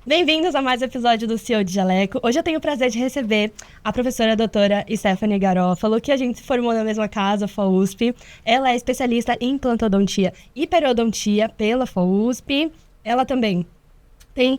Bem-vindos a mais um episódio do CEO de Jaleco. Hoje eu tenho o prazer de receber a professora doutora Stephanie Garofalo, que a gente se formou na mesma casa, FAUSP. Ela é especialista em implantodontia e periodontia pela FAUSP. Ela também tem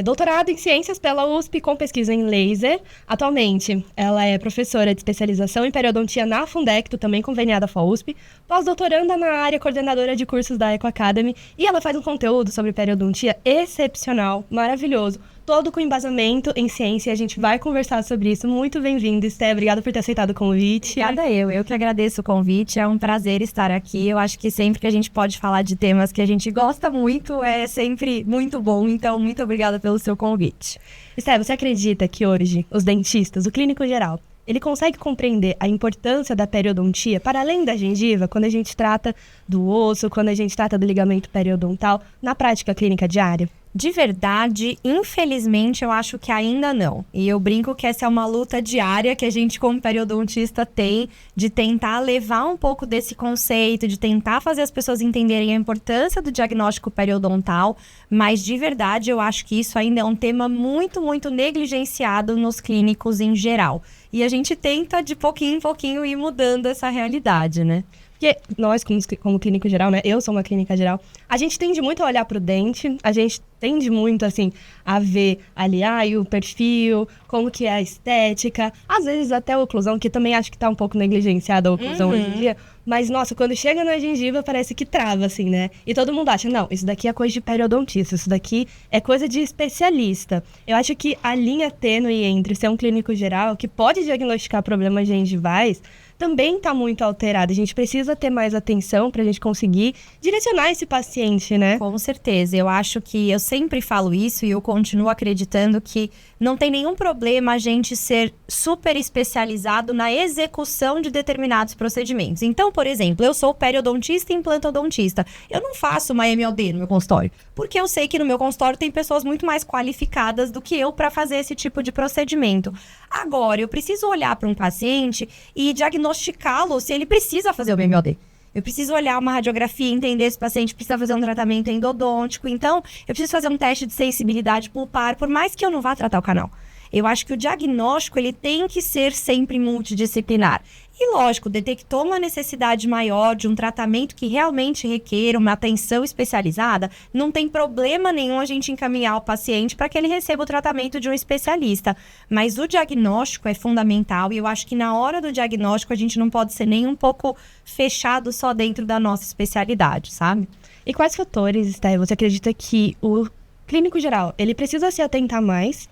doutorado em ciências pela USP com pesquisa em laser. Atualmente, ela é professora de especialização em periodontia na Fundecto, também conveniada à FAUSP, pós-doutoranda na área, coordenadora de cursos da Eco Academy, e ela faz um conteúdo sobre periodontia excepcional, maravilhoso, todo com embasamento em ciência, e a gente vai conversar sobre isso. Muito bem-vinda, Esté. Obrigada por ter aceitado o convite. Obrigada eu que agradeço o convite, é um prazer estar aqui. Eu acho que sempre que a gente pode falar de temas que a gente gosta muito, é sempre muito bom, então muito obrigada pelo seu convite. Esté, você acredita que hoje os dentistas, o clínico geral, ele consegue compreender a importância da periodontia para além da gengiva, quando a gente trata do osso, quando a gente trata do ligamento periodontal, na prática clínica diária? De verdade, infelizmente, eu acho que ainda não. E eu brinco que essa é uma luta diária que a gente, como periodontista, tem de tentar levar um pouco desse conceito, de tentar fazer as pessoas entenderem a importância do diagnóstico periodontal, mas de verdade eu acho que isso ainda é um tema muito, muito negligenciado nos clínicos em geral. E a gente tenta, de pouquinho em pouquinho, ir mudando essa realidade, né? Porque nós, como clínico geral, né? Eu sou uma clínica geral. A gente tende muito a olhar pro dente, a gente tende muito, assim, a ver ali, o perfil, como que é a estética. Às vezes até a oclusão, que também acho que tá um pouco negligenciada a oclusão hoje em dia. Mas, nossa, quando chega na gengiva, parece que trava, assim, né? E todo mundo acha, não, isso daqui é coisa de periodontista, isso daqui é coisa de especialista. Eu acho que a linha tênue entre ser um clínico geral, que pode diagnosticar problemas gengivais, também está muito alterada. A gente precisa ter mais atenção para a gente conseguir direcionar esse paciente, né? Com certeza. Eu acho que eu sempre falo isso e eu continuo acreditando que não tem nenhum problema a gente ser super especializado na execução de determinados procedimentos. Então, por exemplo, eu sou periodontista e implantodontista. Eu não faço uma MLD no meu consultório, porque eu sei que no meu consultório tem pessoas muito mais qualificadas do que eu para fazer esse tipo de procedimento. Agora, eu preciso olhar para um paciente e diagnosticá-lo se ele precisa fazer o MLD. Eu preciso olhar uma radiografia e entender se o paciente precisa fazer um tratamento endodôntico. Então, eu preciso fazer um teste de sensibilidade pulpar, por mais que eu não vá tratar o canal. Eu acho que o diagnóstico ele tem que ser sempre multidisciplinar. E lógico, detectou uma necessidade maior de um tratamento que realmente requer uma atenção especializada, não tem problema nenhum a gente encaminhar o paciente para que ele receba o tratamento de um especialista. Mas o diagnóstico é fundamental e eu acho que na hora do diagnóstico a gente não pode ser nem um pouco fechado só dentro da nossa especialidade, sabe? E quais fatores, Esté, você acredita que o clínico geral, ele precisa se atentar mais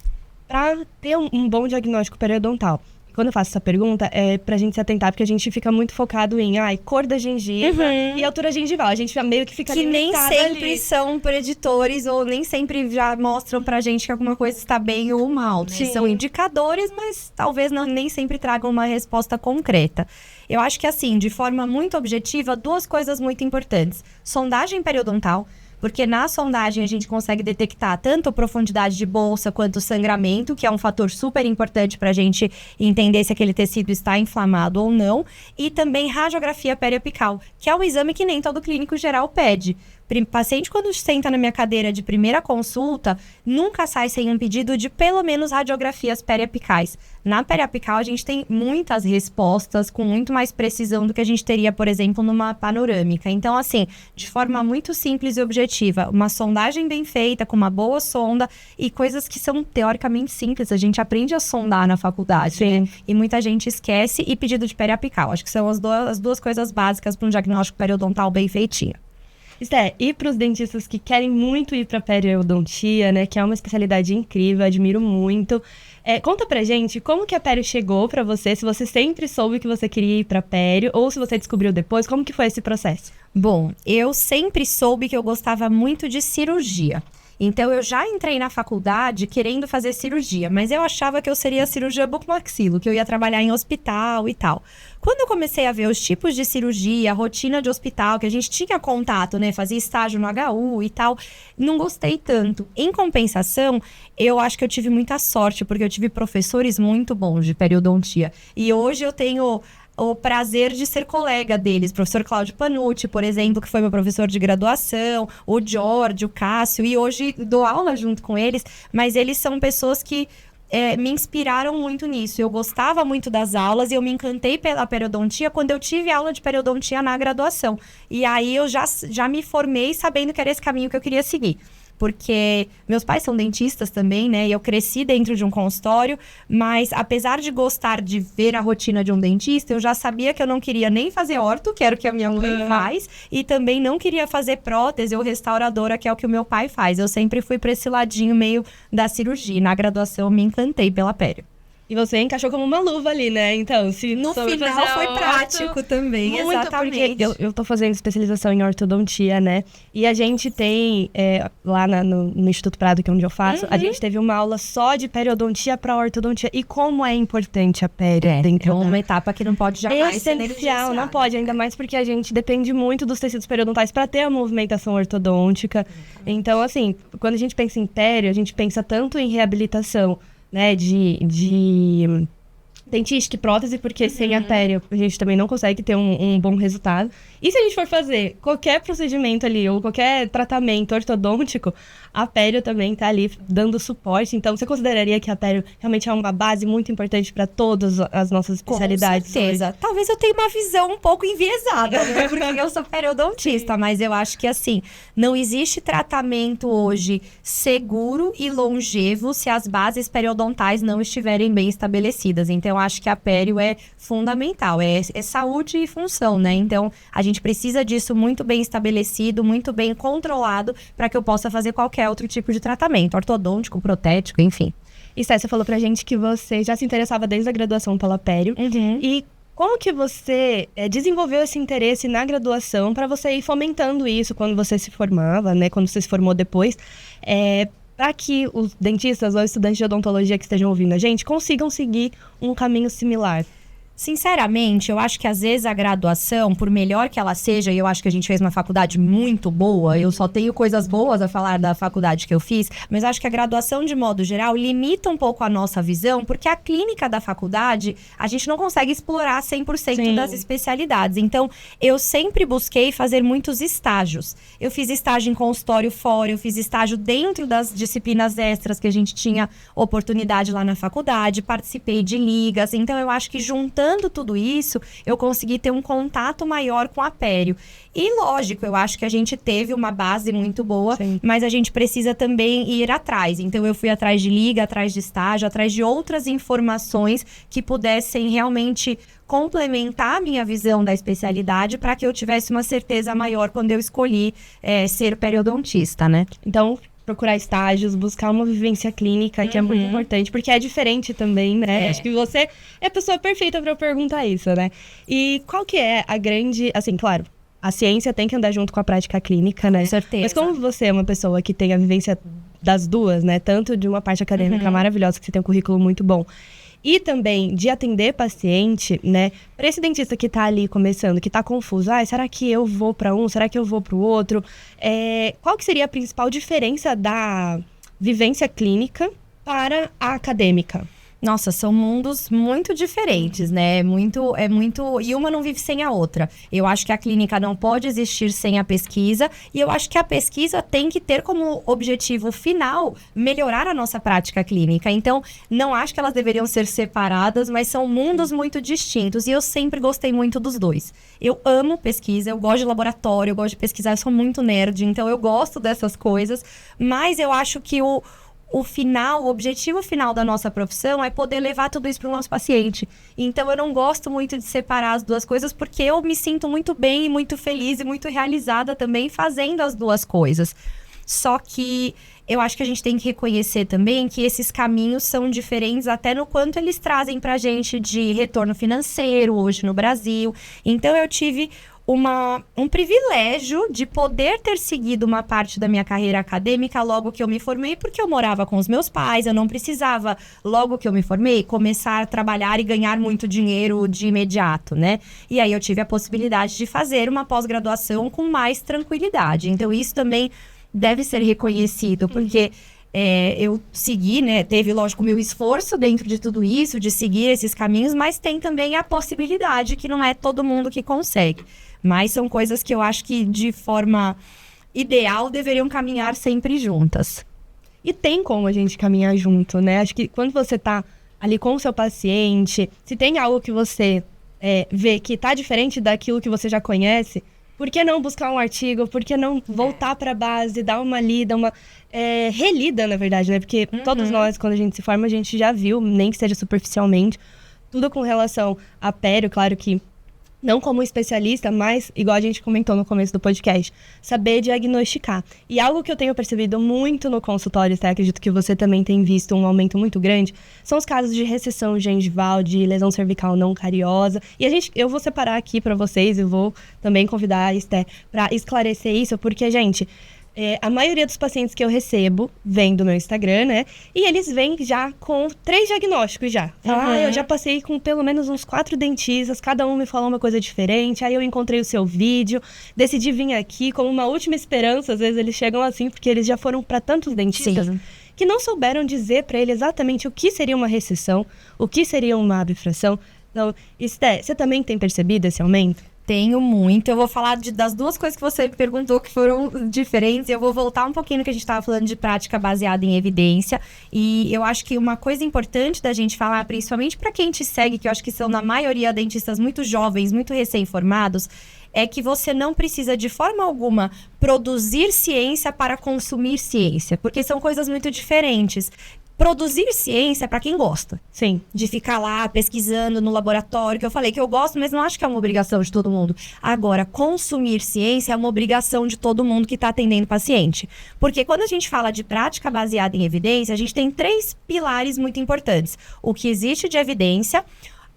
para ter um bom diagnóstico periodontal? Quando eu faço essa pergunta, é pra gente se atentar, porque a gente fica muito focado em cor da gengiva e altura gengival. A gente meio que fica que nem sempre ali. São preditores ou nem sempre já mostram pra gente que alguma coisa está bem ou mal, né? São indicadores, mas talvez nem sempre tragam uma resposta concreta. Eu acho que assim, de forma muito objetiva, duas coisas muito importantes. Sondagem periodontal, porque na sondagem a gente consegue detectar tanto a profundidade de bolsa quanto o sangramento, que é um fator super importante para a gente entender se aquele tecido está inflamado ou não. E também radiografia periapical, que é um exame que nem todo clínico geral pede. Paciente, quando senta na minha cadeira de primeira consulta, nunca sai sem um pedido de pelo menos radiografias periapicais. Na periapical, a gente tem muitas respostas com muito mais precisão do que a gente teria, por exemplo, numa panorâmica. Então, assim, de forma muito simples e objetiva, uma sondagem bem feita, com uma boa sonda e coisas que são teoricamente simples. A gente aprende a sondar na faculdade, né? E muita gente esquece, e pedido de periapical. Acho que são as duas coisas básicas para um diagnóstico periodontal bem feitinho. Esté, e para os dentistas que querem muito ir para periodontia, né, que é uma especialidade incrível, admiro muito. Conta pra gente como que a pério chegou para você, se você sempre soube que você queria ir para pério, ou se você descobriu depois, como que foi esse processo? Bom, eu sempre soube que eu gostava muito de cirurgia. Então, eu já entrei na faculdade querendo fazer cirurgia, mas eu achava que eu seria cirurgia bucomaxilo, que eu ia trabalhar em hospital e tal. Quando eu comecei a ver os tipos de cirurgia, a rotina de hospital, que a gente tinha contato, né? Fazia estágio no HU e tal, não gostei tanto. Em compensação, eu acho que eu tive muita sorte, porque eu tive professores muito bons de periodontia. E hoje eu tenho o prazer de ser colega deles. Professor Cláudio Panucci, por exemplo, que foi meu professor de graduação, o Jorge, o Cássio, e hoje dou aula junto com eles, mas eles são pessoas que me inspiraram muito nisso. Eu gostava muito das aulas e eu me encantei pela periodontia quando eu tive aula de periodontia na graduação. E aí eu já me formei sabendo que era esse caminho que eu queria seguir. Porque meus pais são dentistas também, né? E eu cresci dentro de um consultório, mas apesar de gostar de ver a rotina de um dentista, eu já sabia que eu não queria nem fazer orto, que era o que a minha mãe faz, e também não queria fazer prótese ou restauradora, que é o que o meu pai faz. Eu sempre fui para esse ladinho meio da cirurgia. Na graduação, eu me encantei pela pério. E você encaixou como uma luva ali, né? Então, se no final foi prático também, muito, exatamente. Porque eu tô fazendo especialização em ortodontia, né? E a gente tem, lá no Instituto Prado, que é onde eu faço, a gente teve uma aula só de periodontia para ortodontia. E como é importante a pério dentro. É uma etapa que não pode jamais ser essencial, não pode, ainda mais porque a gente depende muito dos tecidos periodontais para ter a movimentação ortodôntica. Então, assim, quando a gente pensa em pério, a gente pensa tanto em reabilitação, né, de dentística e prótese, porque sem a pério a gente também não consegue ter um bom resultado. E se a gente for fazer qualquer procedimento ali, ou qualquer tratamento ortodôntico, a pério também tá ali dando suporte. Então, você consideraria que a pério realmente é uma base muito importante para todas as nossas especialidades? Com certeza. Hoje? Talvez eu tenha uma visão um pouco enviesada, né? Porque eu sou periodontista, mas eu acho que, assim, não existe tratamento hoje seguro e longevo se as bases periodontais não estiverem bem estabelecidas. Então, eu acho que a pério é fundamental, é saúde e função, né? Então, a gente precisa disso muito bem estabelecido, muito bem controlado, para que eu possa fazer qualquer outro tipo de tratamento, ortodôntico, protético, enfim. E Sté, você falou pra gente que você já se interessava desde a graduação pela pério. E como que você desenvolveu esse interesse na graduação para você ir fomentando isso quando você se formava, né? Quando você se formou depois, para que os dentistas ou estudantes de odontologia que estejam ouvindo a gente consigam seguir um caminho similar? Sinceramente, eu acho que às vezes a graduação, por melhor que ela seja, e eu acho que a gente fez uma faculdade muito boa, eu só tenho coisas boas a falar da faculdade que eu fiz, mas acho que a graduação, de modo geral, limita um pouco a nossa visão, porque a clínica da faculdade, a gente não consegue explorar 100% das especialidades. Então, eu sempre busquei fazer muitos estágios. Eu fiz estágio em consultório fora, eu fiz estágio dentro das disciplinas extras que a gente tinha oportunidade lá na faculdade, participei de ligas. Então, eu acho que juntando tudo isso, eu consegui ter um contato maior com a pério. E lógico, eu acho que a gente teve uma base muito boa, mas a gente precisa também ir atrás. Então eu fui atrás de liga, atrás de estágio, atrás de outras informações que pudessem realmente complementar a minha visão da especialidade para que eu tivesse uma certeza maior quando eu escolhi ser periodontista, né? Então, procurar estágios, buscar uma vivência clínica, que é muito importante, porque é diferente também, né? Acho que você é a pessoa perfeita para eu perguntar isso, né? E qual que é a grande... Assim, claro, a ciência tem que andar junto com a prática clínica, né? Com certeza. Mas como você é uma pessoa que tem a vivência das duas, né? Tanto de uma parte acadêmica maravilhosa, que você tem um currículo muito bom, e também de atender paciente, né? Para esse dentista que tá ali começando, que tá confuso, será que eu vou para um? Será que eu vou para o outro? Qual que seria a principal diferença da vivência clínica para a acadêmica? Nossa, são mundos muito diferentes, né? E uma não vive sem a outra. Eu acho que a clínica não pode existir sem a pesquisa, e eu acho que a pesquisa tem que ter como objetivo final melhorar a nossa prática clínica. Então, não acho que elas deveriam ser separadas, mas são mundos muito distintos, e eu sempre gostei muito dos dois. Eu amo pesquisa, eu gosto de laboratório, eu gosto de pesquisar, eu sou muito nerd, então eu gosto dessas coisas, mas eu acho que o objetivo final da nossa profissão é poder levar tudo isso para o nosso paciente. Então, eu não gosto muito de separar as duas coisas, porque eu me sinto muito bem e muito feliz e muito realizada também fazendo as duas coisas. Só que eu acho que a gente tem que reconhecer também que esses caminhos são diferentes até no quanto eles trazem para a gente de retorno financeiro hoje no Brasil. Então, eu tive um privilégio de poder ter seguido uma parte da minha carreira acadêmica logo que eu me formei, porque eu morava com os meus pais, eu não precisava, logo que eu me formei, começar a trabalhar e ganhar muito dinheiro de imediato, né? E aí eu tive a possibilidade de fazer uma pós-graduação com mais tranquilidade. Então isso também deve ser reconhecido, porque eu segui, né? Teve, lógico, o meu esforço dentro de tudo isso, de seguir esses caminhos, mas tem também a possibilidade que não é todo mundo que consegue. Mas são coisas que eu acho que, de forma ideal, deveriam caminhar sempre juntas. E tem como a gente caminhar junto, né? Acho que quando você tá ali com o seu paciente, se tem algo que você vê que tá diferente daquilo que você já conhece, por que não buscar um artigo? Por que não voltar para a base, dar uma lida, uma relida, na verdade, né? Porque todos nós, quando a gente se forma, a gente já viu, nem que seja superficialmente, tudo com relação a pério, claro que não como especialista, mas, igual a gente comentou no começo do podcast, saber diagnosticar. E algo que eu tenho percebido muito no consultório, acredito que você também tem visto um aumento muito grande, são os casos de recessão gengival, de lesão cervical não cariosa. E eu vou separar aqui para vocês, eu vou também convidar a Esté para esclarecer isso, porque, gente, a maioria dos pacientes que eu recebo vem do meu Instagram, né? E eles vêm já com 3 diagnósticos já. Eu já passei com pelo menos uns 4 dentistas, cada um me falou uma coisa diferente. Aí eu encontrei o seu vídeo, decidi vir aqui como uma última esperança. Às vezes eles chegam assim, porque eles já foram para tantos dentistas que não souberam dizer para ele exatamente o que seria uma recessão, o que seria uma abfração. Então, Esté, você também tem percebido esse aumento? Tenho muito. Eu vou falar das 2 coisas que você me perguntou que foram diferentes. Eu vou voltar um pouquinho no que a gente estava falando de prática baseada em evidência. E eu acho que uma coisa importante da gente falar, principalmente para quem te segue, que eu acho que são, na maioria, dentistas muito jovens, muito recém-formados, é que você não precisa, de forma alguma, produzir ciência para consumir ciência. Porque são coisas muito diferentes. Produzir ciência é para quem gosta. Sim. De ficar lá pesquisando no laboratório, que eu falei que eu gosto, mas não acho que é uma obrigação de todo mundo. Agora, consumir ciência é uma obrigação de todo mundo que está atendendo paciente. Porque quando a gente fala de prática baseada em evidência, a gente tem 3 pilares muito importantes. O que existe de evidência,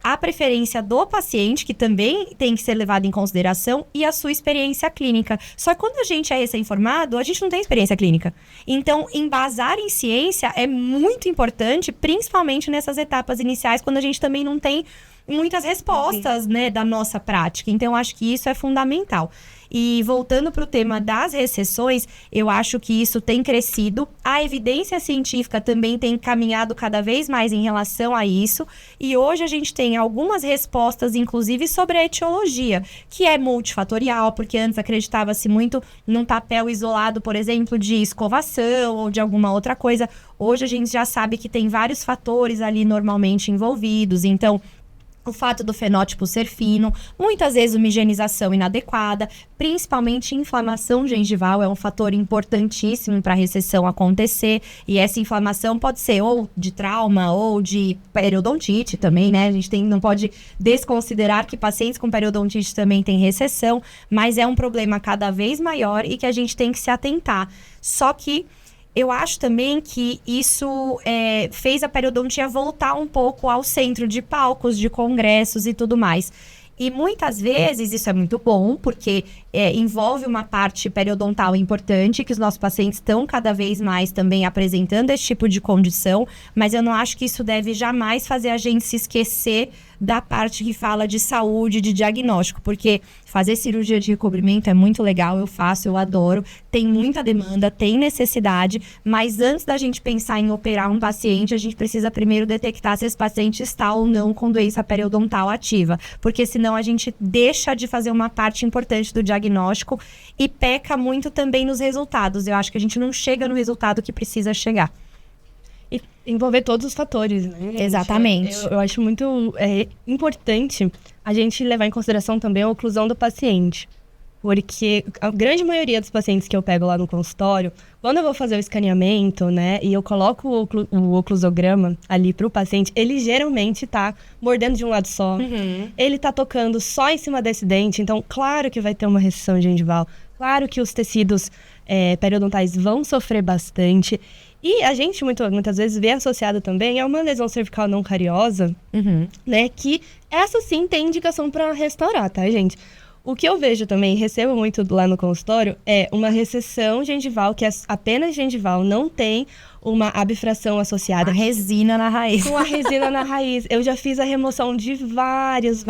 a preferência do paciente, que também tem que ser levado em consideração, e a sua experiência clínica. Só que quando a gente é recém-formado, a gente não tem experiência clínica. Então, embasar em ciência é muito importante, principalmente nessas etapas iniciais, quando a gente também não tem muitas respostas, né, da nossa prática. Então, eu acho que isso é fundamental. E voltando para o tema das recessões, eu acho que isso tem crescido. A evidência científica também tem caminhado cada vez mais em relação a isso. E hoje a gente tem algumas respostas, inclusive, sobre a etiologia, que é multifatorial, porque antes acreditava-se muito num papel isolado, por exemplo, de escovação ou de alguma outra coisa. Hoje a gente já sabe que tem vários fatores ali normalmente envolvidos. Então, o fato do fenótipo ser fino, muitas vezes uma higienização inadequada, principalmente inflamação gengival é um fator importantíssimo para a recessão acontecer, e essa inflamação pode ser ou de trauma ou de periodontite também, né? A gente não pode desconsiderar que pacientes com periodontite também têm recessão, mas é um problema cada vez maior e que a gente tem que se atentar. Só que eu acho também que isso fez a periodontia voltar um pouco ao centro de palcos, de congressos e tudo mais. E muitas vezes isso é muito bom, porque envolve uma parte periodontal importante, que os nossos pacientes estão cada vez mais também apresentando esse tipo de condição, mas eu não acho que isso deve jamais fazer a gente se esquecer da parte que fala de saúde, de diagnóstico, porque fazer cirurgia de recobrimento é muito legal, eu faço, eu adoro, tem muita demanda, tem necessidade, mas antes da gente pensar em operar um paciente, a gente precisa primeiro detectar se esse paciente está ou não com doença periodontal ativa, porque senão a gente deixa de fazer uma parte importante do diagnóstico e peca muito também nos resultados. Eu acho que a gente não chega no resultado que precisa chegar. E envolver todos os fatores, né? Exatamente. Eu acho muito importante a gente levar em consideração também a oclusão do paciente. Porque a grande maioria dos pacientes que eu pego lá no consultório, quando eu vou fazer o escaneamento, né, e eu coloco o oclusograma ali pro paciente, ele geralmente tá mordendo de um lado só. Ele tá tocando só em cima desse dente, então claro que vai ter uma recessão gengival. Claro que os tecidos periodontais vão sofrer bastante. E a gente muitas vezes vê associado também a uma lesão cervical não cariosa, né? Que essa sim tem indicação para restaurar, tá, gente? O que eu vejo também, recebo muito lá no consultório, é uma recessão gengival, que é apenas gengival, não tem uma abfração associada. A resina na raiz. Com a resina na raiz. Eu já fiz a remoção de vários.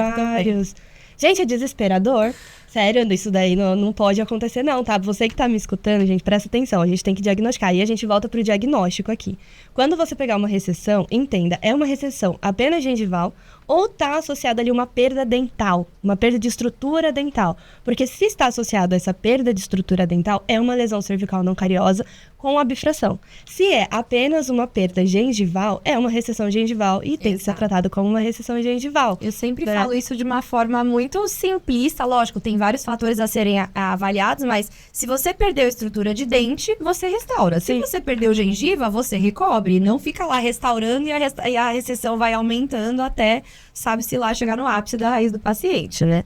Gente, é desesperador. Sério, isso daí não pode acontecer não, tá? Você que tá me escutando, gente, presta atenção, a gente tem que diagnosticar. E a gente volta pro diagnóstico aqui. Quando você pegar uma recessão, entenda, é uma recessão apenas gengival ou tá associada ali uma perda dental, uma perda de estrutura dental. Porque se está associado a essa perda de estrutura dental, é uma lesão cervical não cariosa com a bifração. Se é apenas uma perda gengival, é uma recessão gengival e tem que ser tratado como uma recessão gengival. Eu sempre falo isso de uma forma muito simplista, lógico, tem vários fatores a serem avaliados, mas se você perdeu estrutura de dente, você restaura. Se você perdeu gengiva, você recobre. Não fica lá restaurando e a recessão vai aumentando até, sabe-se lá, chegar no ápice da raiz do paciente, né?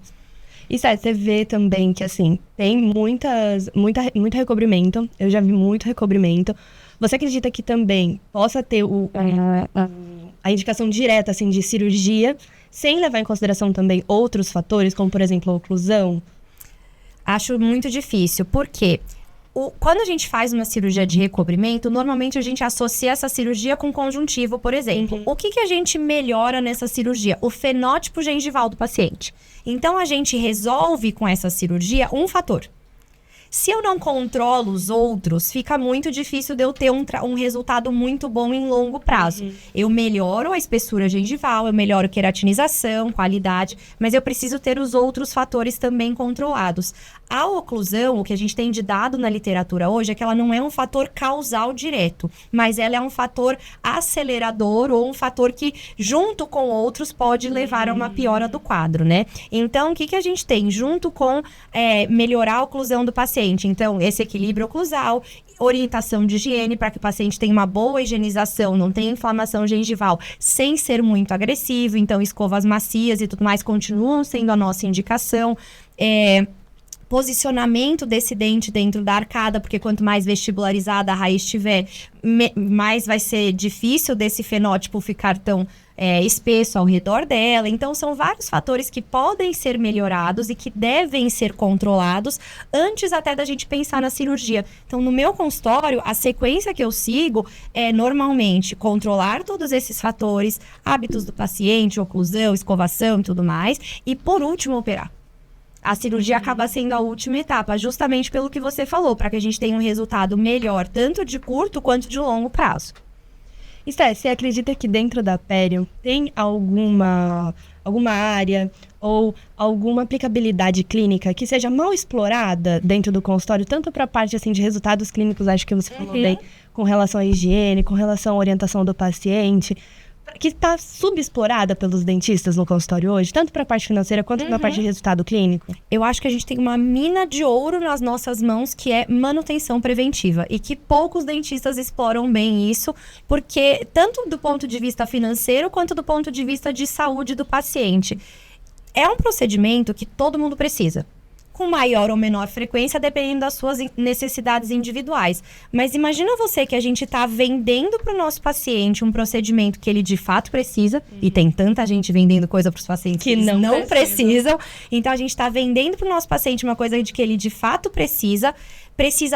E certo, você vê também que, assim, tem muito recobrimento. Eu já vi muito recobrimento. Você acredita que também possa ter a indicação direta, assim, de cirurgia, sem levar em consideração também outros fatores, como, por exemplo, a oclusão? Acho muito difícil, porque quando a gente faz uma cirurgia de recobrimento, normalmente a gente associa essa cirurgia com conjuntivo, por exemplo. O que a gente melhora nessa cirurgia? O fenótipo gengival do paciente. Então, a gente resolve com essa cirurgia um fator. Se eu não controlo os outros, fica muito difícil de eu ter um resultado muito bom em longo prazo. Eu melhoro a espessura gengival, eu melhoro queratinização, qualidade, mas eu preciso ter os outros fatores também controlados. A oclusão, o que a gente tem de dado na literatura hoje, é que ela não é um fator causal direto, mas ela é um fator acelerador ou um fator que, junto com outros, pode levar a uma piora do quadro, né? Então, o que a gente tem? Junto com melhorar a oclusão do paciente, então, esse equilíbrio oclusal, orientação de higiene para que o paciente tenha uma boa higienização, não tenha inflamação gengival, sem ser muito agressivo. Então, escovas macias e tudo mais continuam sendo a nossa indicação. Posicionamento desse dente dentro da arcada, porque quanto mais vestibularizada a raiz estiver, mais vai ser difícil desse fenótipo ficar tão espesso ao redor dela. Então, são vários fatores que podem ser melhorados e que devem ser controlados antes até da gente pensar na cirurgia. Então, no meu consultório, a sequência que eu sigo é normalmente controlar todos esses fatores, hábitos do paciente, oclusão, escovação e tudo mais, e por último, operar. A cirurgia acaba sendo a última etapa, justamente pelo que você falou, para que a gente tenha um resultado melhor, tanto de curto quanto de longo prazo. Esté, você acredita que dentro da pério tem alguma área ou alguma aplicabilidade clínica que seja mal explorada dentro do consultório, tanto para a parte assim, de resultados clínicos, acho que você falou bem, com relação à higiene, com relação à orientação do paciente, que está subexplorada pelos dentistas no consultório hoje, tanto para a parte financeira quanto na parte de resultado clínico? Eu acho que a gente tem uma mina de ouro nas nossas mãos, que é manutenção preventiva, e que poucos dentistas exploram bem isso, porque tanto do ponto de vista financeiro quanto do ponto de vista de saúde do paciente. É um procedimento que todo mundo precisa, com maior ou menor frequência, dependendo das suas necessidades individuais. Mas imagina você que a gente está vendendo para o nosso paciente um procedimento que ele de fato precisa, e tem tanta gente vendendo coisa para os pacientes que não precisam. Então, a gente está vendendo para o nosso paciente uma coisa de que ele de fato precisa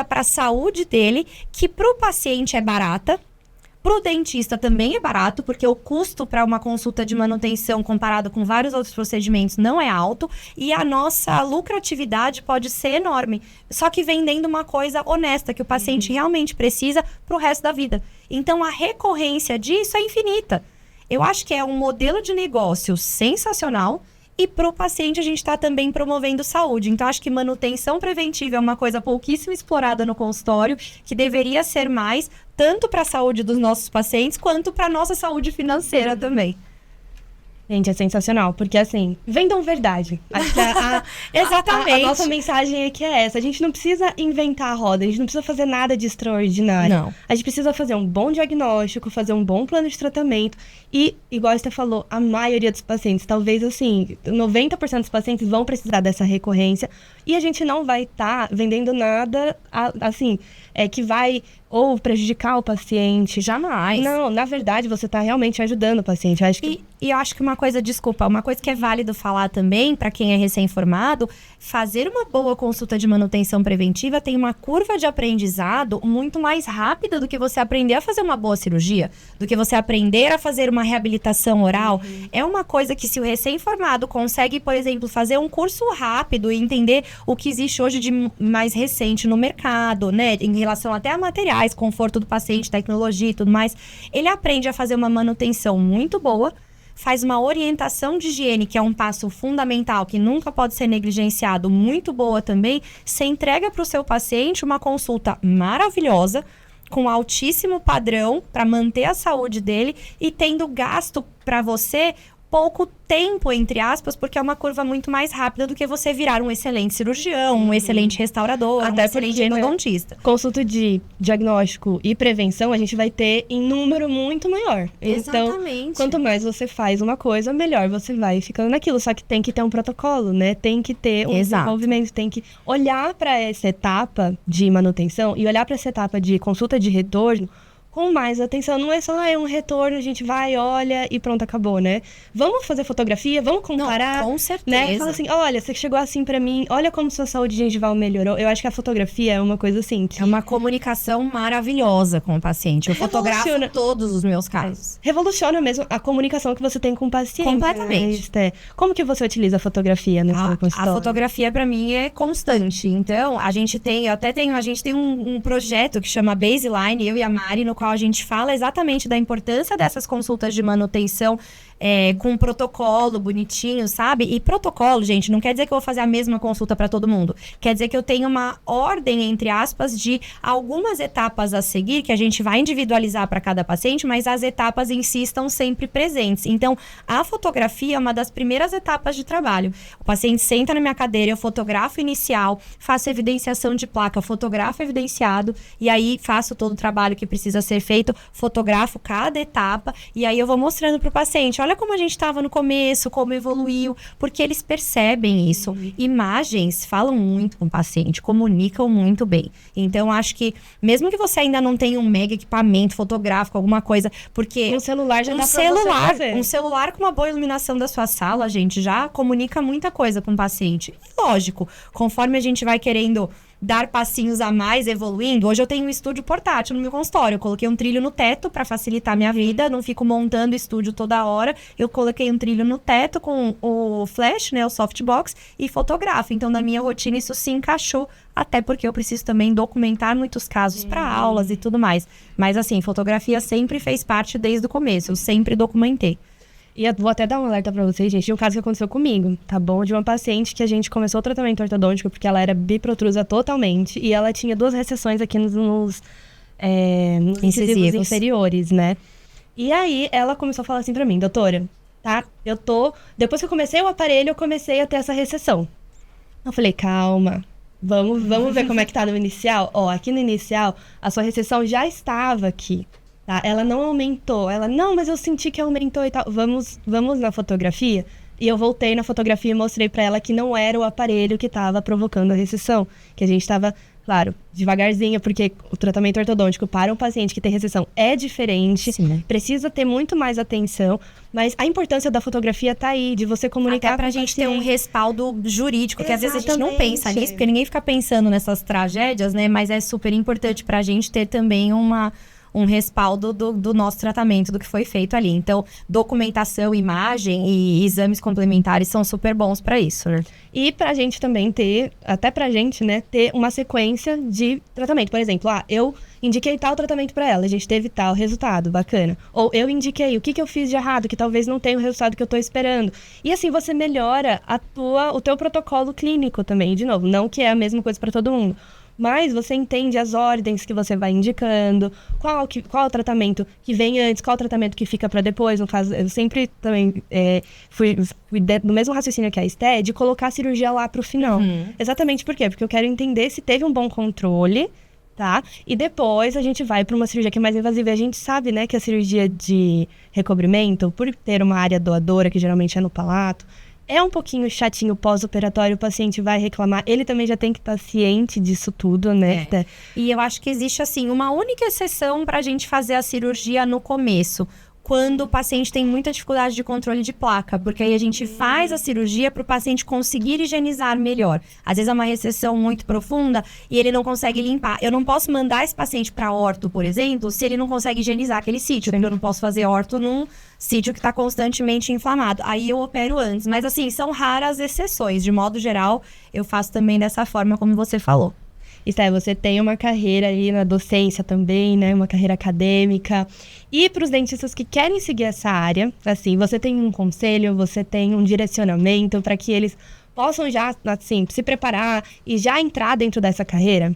para a saúde dele, que para o paciente é barata. Para o dentista também é barato, porque o custo para uma consulta de manutenção comparado com vários outros procedimentos não é alto, e a nossa lucratividade pode ser enorme, só que vendendo uma coisa honesta, que o paciente realmente precisa para o resto da vida. Então, a recorrência disso é infinita. Eu acho que é um modelo de negócio sensacional, e para o paciente a gente está também promovendo saúde. Então, acho que manutenção preventiva é uma coisa pouquíssimo explorada no consultório, que deveria ser mais, tanto para a saúde dos nossos pacientes, quanto para a nossa saúde financeira também. Gente, é sensacional, porque assim, vendam verdade. Acho que Exatamente. A nossa mensagem aqui é essa. A gente não precisa inventar a roda, a gente não precisa fazer nada de extraordinário. Não. A gente precisa fazer um bom diagnóstico, fazer um bom plano de tratamento. E, igual você falou, a maioria dos pacientes, talvez assim, 90% dos pacientes vão precisar dessa recorrência. E a gente não vai estar vendendo nada, assim, que vai ou prejudicar o paciente. Jamais. Não, na verdade, você tá realmente ajudando o paciente. Eu acho que... E eu acho que uma coisa que é válido falar também, para quem é recém-formado, fazer uma boa consulta de manutenção preventiva tem uma curva de aprendizado muito mais rápida do que você aprender a fazer uma boa cirurgia, do que você aprender a fazer uma reabilitação oral. É uma coisa que se o recém-formado consegue, por exemplo, fazer um curso rápido e entender o que existe hoje de mais recente no mercado, né, em relação até a materiais, conforto do paciente, tecnologia e tudo mais, ele aprende a fazer uma manutenção muito boa, faz uma orientação de higiene, que é um passo fundamental, que nunca pode ser negligenciado, muito boa também. Você entrega para o seu paciente uma consulta maravilhosa, com altíssimo padrão, para manter a saúde dele e tendo gasto para você pouco tempo, entre aspas, porque é uma curva muito mais rápida do que você virar um excelente cirurgião, um excelente restaurador, até um excelente endodontista. Consulta de diagnóstico e prevenção, a gente vai ter em número muito maior. Exatamente. Então, quanto mais você faz uma coisa, melhor você vai ficando naquilo. Só que tem que ter um protocolo, né? Tem que ter um desenvolvimento, tem que olhar para essa etapa de manutenção e olhar para essa etapa de consulta de retorno com mais atenção. Não é só um retorno, a gente vai, olha e pronto, acabou, né? Vamos fazer fotografia, vamos comparar. Não, com certeza. Né? Fala assim, olha, você chegou assim pra mim, olha como sua saúde gengival melhorou. Eu acho que a fotografia é uma coisa assim. É uma comunicação maravilhosa com o paciente. Eu fotografo todos os meus casos. Revoluciona mesmo a comunicação que você tem com o paciente. Completamente. Né? Como que você utiliza a fotografia no seu consultório? A fotografia, pra mim, é constante. Então, a gente tem um projeto que chama Baseline, eu e a Mari, no qual a gente fala exatamente da importância dessas consultas de manutenção com um protocolo bonitinho, sabe? E protocolo, gente, não quer dizer que eu vou fazer a mesma consulta para todo mundo. Quer dizer que eu tenho uma ordem, entre aspas, de algumas etapas a seguir, que a gente vai individualizar para cada paciente, mas as etapas em si estão sempre presentes. Então, a fotografia é uma das primeiras etapas de trabalho. O paciente senta na minha cadeira, eu fotografo inicial, faço evidenciação de placa, fotografo evidenciado, e aí faço todo o trabalho que precisa ser feito, fotografo cada etapa, e aí eu vou mostrando para o paciente, olha como a gente estava no começo, como evoluiu, porque eles percebem isso. Imagens falam muito com o paciente, comunicam muito bem. Então, acho que, mesmo que você ainda não tenha um mega equipamento fotográfico, alguma coisa, porque... Um celular já dá pra você fazer. Um celular com uma boa iluminação da sua sala, gente, já comunica muita coisa com o paciente. Lógico, conforme a gente vai querendo dar passinhos a mais, evoluindo. Hoje eu tenho um estúdio portátil no meu consultório. Eu coloquei um trilho no teto para facilitar a minha vida. Não fico montando estúdio toda hora. Eu coloquei um trilho no teto com o flash, né, o softbox, e fotografo. Então, na minha rotina, isso se encaixou. Até porque eu preciso também documentar muitos casos para aulas e tudo mais. Mas, assim, fotografia sempre fez parte desde o começo. Eu sempre documentei. E eu vou até dar um alerta pra vocês, gente, de um caso que aconteceu comigo, tá bom? De uma paciente que a gente começou o tratamento ortodôntico porque ela era biprotrusa totalmente e ela tinha 2 recessões aqui nos incisivos inferiores, né? E aí ela começou a falar assim pra mim, doutora, tá? Depois que eu comecei o aparelho, eu comecei a ter essa recessão. Eu falei, calma, vamos ver como é que tá no inicial. Ó, aqui no inicial, a sua recessão já estava aqui. Tá? Ela não aumentou. Ela, não, mas eu senti que aumentou e tal. Vamos na fotografia? E eu voltei na fotografia e mostrei pra ela que não era o aparelho que estava provocando a recessão. Que a gente estava, claro, devagarzinho, porque o tratamento ortodôntico para um paciente que tem recessão é diferente. Sim, né? Precisa ter muito mais atenção. Mas a importância da fotografia tá aí, de você comunicar até pra gente ter um respaldo jurídico, que às vezes a gente não pensa nisso, porque ninguém fica pensando nessas tragédias, né? Mas é super importante pra gente ter também um respaldo do nosso tratamento, do que foi feito ali. Então, documentação, imagem e exames complementares são super bons para isso, né? E pra gente também ter, até pra gente, né, ter uma sequência de tratamento. Por exemplo, eu indiquei tal tratamento pra ela, a gente teve tal resultado, bacana. Ou eu indiquei o que eu fiz de errado, que talvez não tenha o resultado que eu tô esperando. E assim, você melhora o teu protocolo clínico também, de novo, não que é a mesma coisa pra todo mundo. Mas você entende as ordens que você vai indicando, qual o tratamento que vem antes, qual o tratamento que fica para depois. No caso, eu sempre também fui no mesmo raciocínio que a Esté, de colocar a cirurgia lá pro final. Exatamente por quê? Porque eu quero entender se teve um bom controle, tá? E depois a gente vai para uma cirurgia que é mais invasiva. E a gente sabe, né, que a cirurgia de recobrimento, por ter uma área doadora, que geralmente é no palato, é um pouquinho chatinho pós-operatório, o paciente vai reclamar, ele também já tem que estar ciente disso tudo, né? E eu acho que existe, assim, uma única exceção para a gente fazer a cirurgia no começo, quando o paciente tem muita dificuldade de controle de placa, porque aí a gente faz a cirurgia para o paciente conseguir higienizar melhor. Às vezes é uma recessão muito profunda e ele não consegue limpar. Eu não posso mandar esse paciente para orto, por exemplo, se ele não consegue higienizar aquele sítio. Eu não posso fazer orto num sítio que está constantemente inflamado. Aí eu opero antes. Mas assim, são raras exceções. De modo geral, eu faço também dessa forma como você falou. Esté, você tem uma carreira aí na docência também, né? Uma carreira acadêmica. E para os dentistas que querem seguir essa área, assim, você tem um conselho, você tem um direcionamento para que eles possam já, assim, se preparar e já entrar dentro dessa carreira?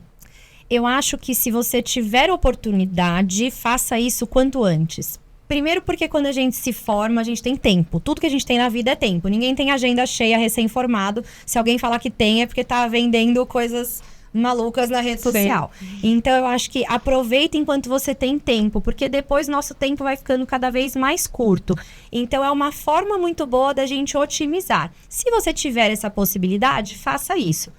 Eu acho que se você tiver oportunidade, faça isso quanto antes. Primeiro porque quando a gente se forma, a gente tem tempo. Tudo que a gente tem na vida é tempo. Ninguém tem agenda cheia recém-formado. Se alguém falar que tem, é porque tá vendendo coisas malucas na rede social. Então eu acho que aproveita enquanto você tem tempo, porque depois nosso tempo vai ficando cada vez mais curto. Então é uma forma muito boa da gente otimizar. Se você tiver essa possibilidade, faça isso.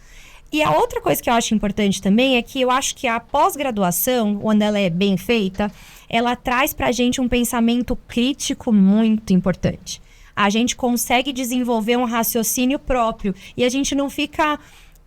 E a outra coisa que eu acho importante também é que eu acho que a pós-graduação, quando ela é bem feita, ela traz pra gente um pensamento crítico muito importante. A gente consegue desenvolver um raciocínio próprio e a gente não fica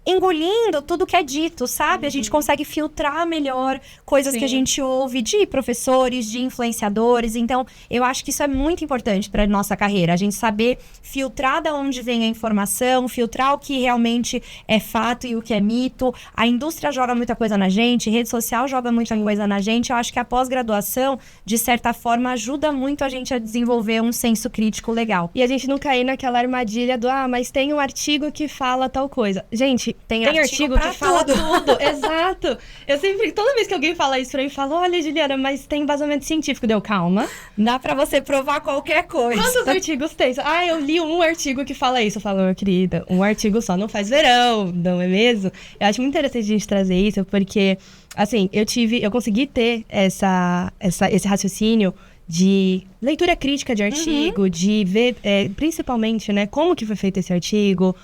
engolindo tudo que é dito, sabe? A gente consegue filtrar melhor coisas que a gente ouve de professores, de influenciadores. Então, eu acho que isso é muito importante para nossa carreira. A gente saber filtrar de onde vem a informação, filtrar o que realmente é fato e o que é mito. A indústria joga muita coisa na gente, rede social joga muita coisa na gente. Eu acho que a pós-graduação, de certa forma, ajuda muito a gente a desenvolver um senso crítico legal. E a gente não cair naquela armadilha do, mas tem um artigo que fala tal coisa. Gente, tem artigo que fala tudo. Exato. Eu sempre, toda vez que alguém fala isso pra mim, eu falo, olha, Juliana, mas tem embasamento científico. Deu, calma. Dá pra você provar qualquer coisa. Quantos artigos tem? Eu li um artigo que fala isso. Eu falo, meu querida, um artigo só não faz verão, não é mesmo? Eu acho muito interessante a gente trazer isso, porque, assim, eu consegui ter esse raciocínio de leitura crítica de artigo, de ver, principalmente, né, como que foi feito esse artigo,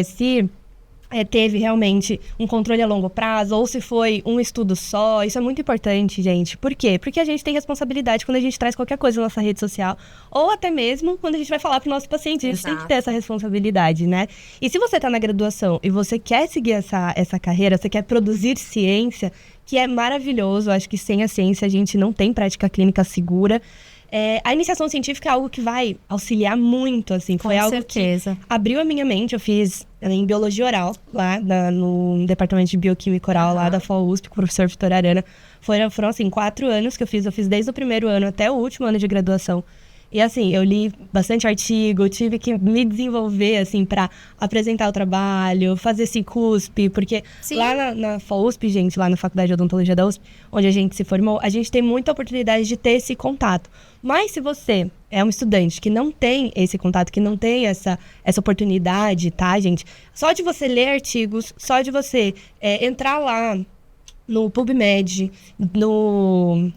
se teve realmente um controle a longo prazo, ou se foi um estudo só. Isso é muito importante, gente. Por quê? Porque a gente tem responsabilidade quando a gente traz qualquer coisa na nossa rede social, ou até mesmo quando a gente vai falar pro nosso paciente. A gente tem que ter essa responsabilidade, né? E se você tá na graduação e você quer seguir essa carreira, você quer produzir ciência, que é maravilhoso. Acho que sem a ciência a gente não tem prática clínica segura. A iniciação científica é algo que vai auxiliar muito, assim. Foi algo que abriu a minha mente. Eu fiz em Biologia Oral, lá no Departamento de Bioquímica Oral, lá da FAUSP, com o professor Vitor Arana. Foram, assim, 4 anos que eu fiz desde o primeiro ano até o último ano de graduação. E, assim, eu li bastante artigo, tive que me desenvolver, assim, para apresentar o trabalho, fazer esse CUSP, porque lá na FAUSP, gente, lá na Faculdade de Odontologia da USP, onde a gente se formou, a gente tem muita oportunidade de ter esse contato. Mas se você é um estudante que não tem esse contato, que não tem essa oportunidade, tá, gente? Só de você ler artigos, só de você entrar lá no PubMed,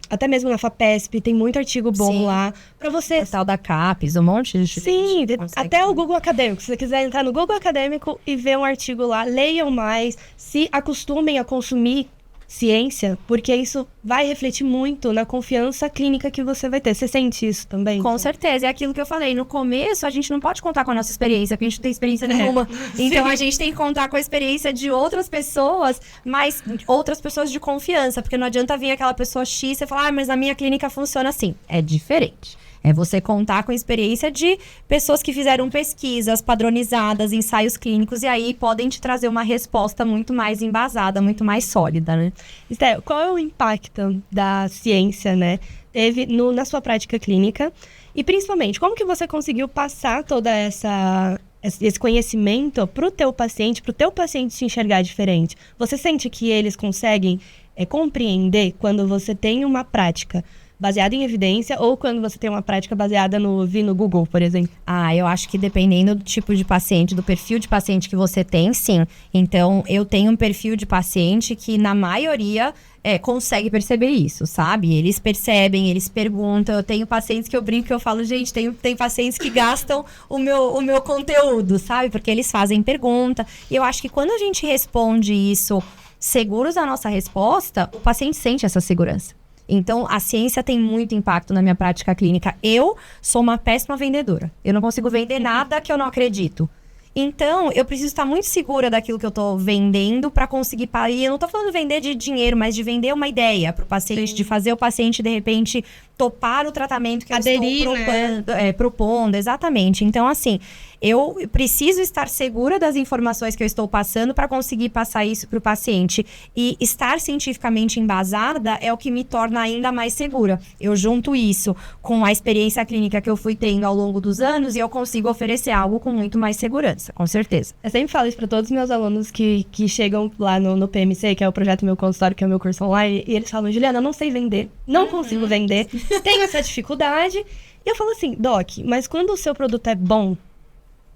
até mesmo na FAPESP, tem muito artigo bom lá para você. O tal da CAPES, um monte de... Sim, até o Google Acadêmico. Se você quiser entrar no Google Acadêmico e ver um artigo lá, leiam mais, se acostumem a consumir ciência, porque isso vai refletir muito na confiança clínica que você vai ter. Você sente isso também? Com certeza. É aquilo que eu falei. No começo, a gente não pode contar com a nossa experiência, porque a gente não tem experiência nenhuma. Então, a gente tem que contar com a experiência de outras pessoas, mas outras pessoas de confiança, porque não adianta vir aquela pessoa X e falar, mas a minha clínica funciona assim. É diferente. É você contar com a experiência de pessoas que fizeram pesquisas padronizadas, ensaios clínicos, e aí podem te trazer uma resposta muito mais embasada, muito mais sólida, né? Esté, qual é o impacto da ciência, né, teve na sua prática clínica? E, principalmente, como que você conseguiu passar toda esse conhecimento para o teu paciente se enxergar diferente? Você sente que eles conseguem compreender quando você tem uma prática baseada em evidência ou quando você tem uma prática baseada no Google, por exemplo? Eu acho que dependendo do tipo de paciente, do perfil de paciente que você tem, sim. Então, eu tenho um perfil de paciente que, na maioria, consegue perceber isso, sabe? Eles percebem, eles perguntam. Eu tenho pacientes que eu brinco, que eu falo, gente, tem pacientes que gastam o meu conteúdo, sabe? Porque eles fazem pergunta. E eu acho que quando a gente responde isso seguros da nossa resposta, o paciente sente essa segurança. Então, a ciência tem muito impacto na minha prática clínica. Eu sou uma péssima vendedora. Eu não consigo vender nada que eu não acredito. Então, eu preciso estar muito segura daquilo que eu estou vendendo para conseguir parar. E eu não estou falando de vender de dinheiro, mas de vender uma ideia para o paciente, sim, de fazer o paciente, de repente, topar o tratamento que aderir, eu estou propondo. Exatamente. Então, assim, eu preciso estar segura das informações que eu estou passando para conseguir passar isso para o paciente. E estar cientificamente embasada é o que me torna ainda mais segura. Eu junto isso com a experiência clínica que eu fui tendo ao longo dos anos e eu consigo oferecer algo com muito mais segurança, com certeza. Eu sempre falo isso para todos os meus alunos que chegam lá no PMC, que é o Projeto Meu Consultório, que é o meu curso online, e eles falam, Juliana, eu não sei vender, não consigo vender, tenho essa dificuldade. E eu falo assim, Doc, mas quando o seu produto é bom,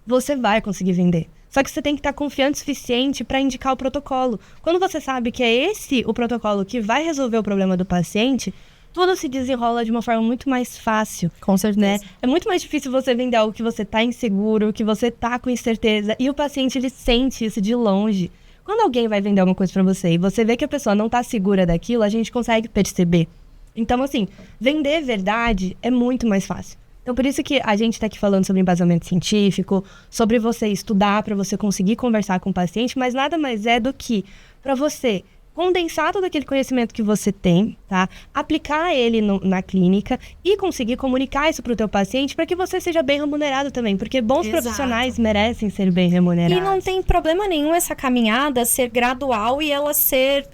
você vai conseguir vender. Só que você tem que estar confiante o suficiente para indicar o protocolo. Quando você sabe que é esse o protocolo que vai resolver o problema do paciente, tudo se desenrola de uma forma muito mais fácil. Com certeza. Né? É muito mais difícil você vender algo que você está inseguro, que você está com incerteza. E o paciente, ele sente isso de longe. Quando alguém vai vender alguma coisa para você e você vê que a pessoa não está segura daquilo, a gente consegue perceber. Então, assim, vender verdade é muito mais fácil. Então, por isso que a gente está aqui falando sobre embasamento científico, sobre você estudar para você conseguir conversar com o paciente, mas nada mais é do que para você condensar todo aquele conhecimento que você tem, tá? Aplicar ele na clínica e conseguir comunicar isso para o teu paciente para que você seja bem remunerado também, porque bons profissionais merecem ser bem remunerados. E não tem problema nenhum essa caminhada ser gradual e ela ser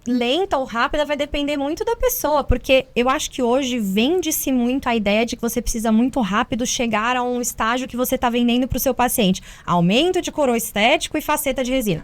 lenta ou rápida, vai depender muito da pessoa, porque eu acho que hoje vende-se muito a ideia de que você precisa muito rápido chegar a um estágio que você está vendendo para o seu paciente. Aumento de coroa estético e faceta de resina.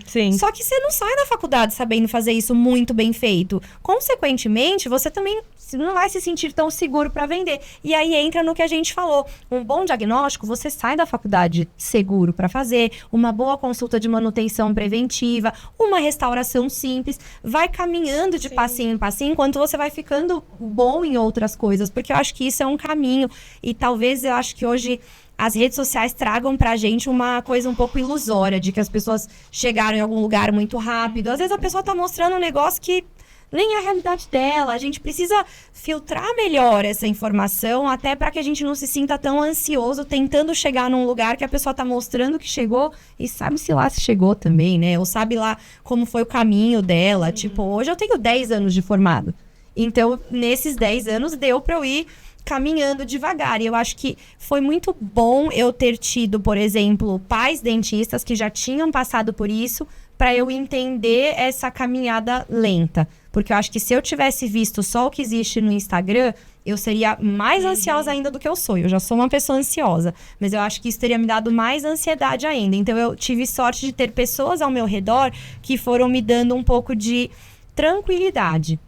Sim. Só que você não sai da faculdade sabendo fazer isso muito bem feito. Consequentemente, você também não vai se sentir tão seguro para vender. E aí entra no que a gente falou. Um bom diagnóstico, você sai da faculdade seguro para fazer, uma boa consulta de manutenção preventiva, uma restauração simples, vai caminhando de passinho em passinho, enquanto você vai ficando bom em outras coisas, porque eu acho que isso é um caminho. E talvez eu acho que hoje as redes sociais tragam pra gente uma coisa um pouco ilusória, de que as pessoas chegaram em algum lugar muito rápido. Às vezes a pessoa tá mostrando um negócio que nem é a realidade dela. A gente precisa filtrar melhor essa informação, até para que a gente não se sinta tão ansioso tentando chegar num lugar que a pessoa tá mostrando que chegou e sabe-se lá se chegou também, né? Ou sabe lá como foi o caminho dela. Tipo, hoje eu tenho 10 anos de formado. Então, nesses 10 anos, deu para eu ir caminhando devagar. E eu acho que foi muito bom eu ter tido, por exemplo, pais dentistas que já tinham passado por isso, para eu entender essa caminhada lenta. Porque eu acho que se eu tivesse visto só o que existe no Instagram, eu seria mais ansiosa ainda do que eu sou. Eu já sou uma pessoa ansiosa, mas eu acho que isso teria me dado mais ansiedade ainda. Então eu tive sorte de ter pessoas ao meu redor que foram me dando um pouco de tranquilidade.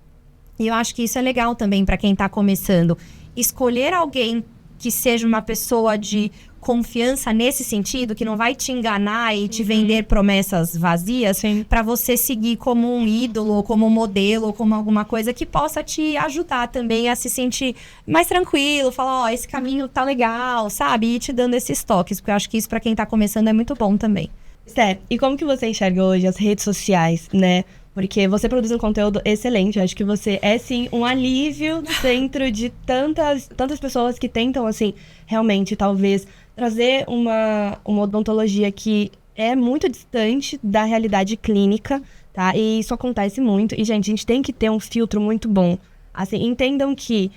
E eu acho que isso é legal também para quem está começando. Escolher alguém que seja uma pessoa de confiança nesse sentido, que não vai te enganar e te vender promessas vazias, para você seguir como um ídolo, ou como um modelo, ou como alguma coisa que possa te ajudar também a se sentir mais tranquilo, falar, esse caminho tá legal, sabe? E te dando esses toques, porque eu acho que isso para quem tá começando é muito bom também. Steph, e como que você enxerga hoje as redes sociais, né? Porque você produz um conteúdo excelente. Eu acho que você é, sim, um alívio dentro de tantas pessoas que tentam, assim, realmente, talvez, trazer uma odontologia que é muito distante da realidade clínica, tá? E isso acontece muito. E, gente, a gente tem que ter um filtro muito bom. Assim, entendam que,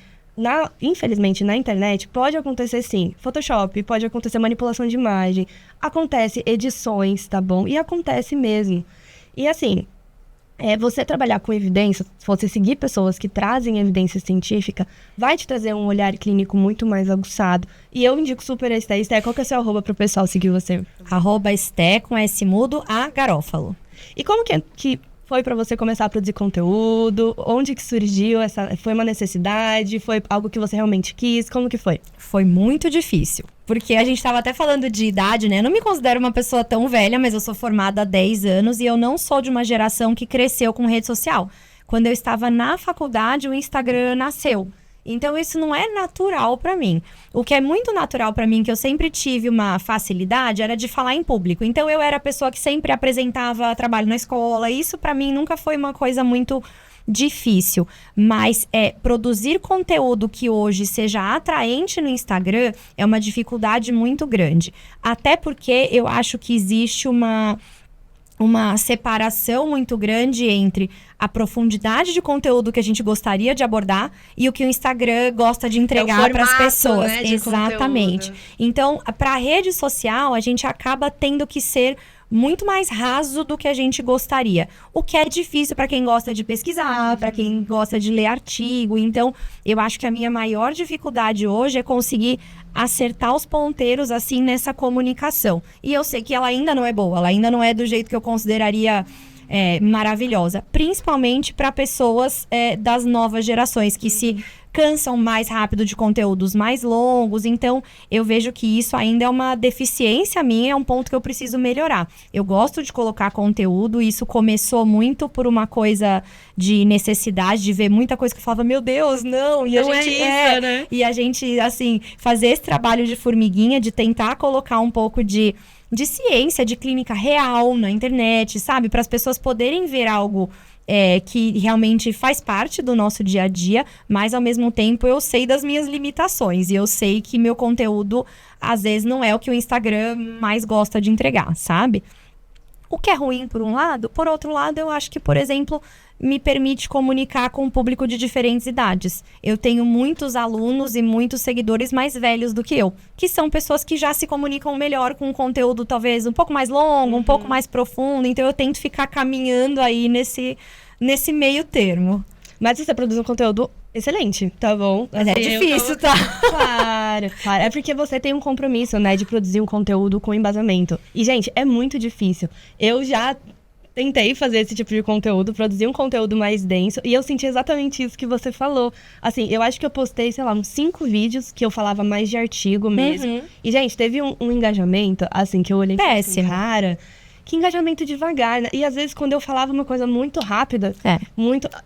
infelizmente, na internet, pode acontecer, sim, Photoshop, pode acontecer manipulação de imagem, acontece edições, tá bom? E acontece mesmo. E, assim, você trabalhar com evidência, se você seguir pessoas que trazem evidência científica, vai te trazer um olhar clínico muito mais aguçado. E eu indico super a Esté. Esté, qual que é o seu arroba pro pessoal seguir você? @Esté com S mudo a Garófalo. E como que foi para você começar a produzir conteúdo? Onde que surgiu foi uma necessidade? Foi algo que você realmente quis? Como que foi? Foi muito difícil. Porque a gente estava até falando de idade, né? Eu não me considero uma pessoa tão velha, mas eu sou formada há 10 anos e eu não sou de uma geração que cresceu com rede social. Quando eu estava na faculdade, o Instagram nasceu. Então, isso não é natural para mim. O que é muito natural para mim, que eu sempre tive uma facilidade, era de falar em público. Então, eu era a pessoa que sempre apresentava trabalho na escola. Isso, para mim, nunca foi uma coisa muito difícil. Mas produzir conteúdo que hoje seja atraente no Instagram é uma dificuldade muito grande. Até porque eu acho que existe uma separação muito grande entre a profundidade de conteúdo que a gente gostaria de abordar e o que o Instagram gosta de entregar para as pessoas. Né, exatamente. Conteúdo. Então, para a rede social, a gente acaba tendo que ser muito mais raso do que a gente gostaria. O que é difícil para quem gosta de pesquisar, para quem gosta de ler artigo. Então, eu acho que a minha maior dificuldade hoje é conseguir acertar os ponteiros, assim, nessa comunicação. E eu sei que ela ainda não é boa, ela ainda não é do jeito que eu consideraria maravilhosa. Principalmente para pessoas das novas gerações, que se cansam mais rápido de conteúdos mais longos. Então, eu vejo que isso ainda é uma deficiência minha, é um ponto que eu preciso melhorar. Eu gosto de colocar conteúdo, isso começou muito por uma coisa de necessidade, de ver muita coisa que eu falava, meu Deus, não, e não né? E a gente, assim, fazer esse trabalho de formiguinha, de tentar colocar um pouco de ciência, de clínica real na internet, sabe? Para as pessoas poderem ver algo que realmente faz parte do nosso dia a dia, mas ao mesmo tempo eu sei das minhas limitações e eu sei que meu conteúdo às vezes não é o que o Instagram mais gosta de entregar, sabe? O que é ruim por um lado, por outro lado eu acho que, por exemplo, me permite comunicar com um público de diferentes idades. Eu tenho muitos alunos e muitos seguidores mais velhos do que eu, que são pessoas que já se comunicam melhor com um conteúdo talvez um pouco mais longo, um pouco mais profundo, então eu tento ficar caminhando aí nesse meio termo. Mas você produz um conteúdo excelente, tá bom? Mas assim, é difícil, tá? Claro. É porque você tem um compromisso, né, de produzir um conteúdo com embasamento. E, gente, é muito difícil. Eu já tentei fazer esse tipo de conteúdo, produzir um conteúdo mais denso, e eu senti exatamente isso que você falou. Assim, eu acho que eu postei, sei lá, uns 5 vídeos que eu falava mais de artigo mesmo. E, gente, teve um engajamento, assim, que eu olhei péssimo. Cara, que engajamento devagar, né? E às vezes quando eu falava uma coisa muito rápida,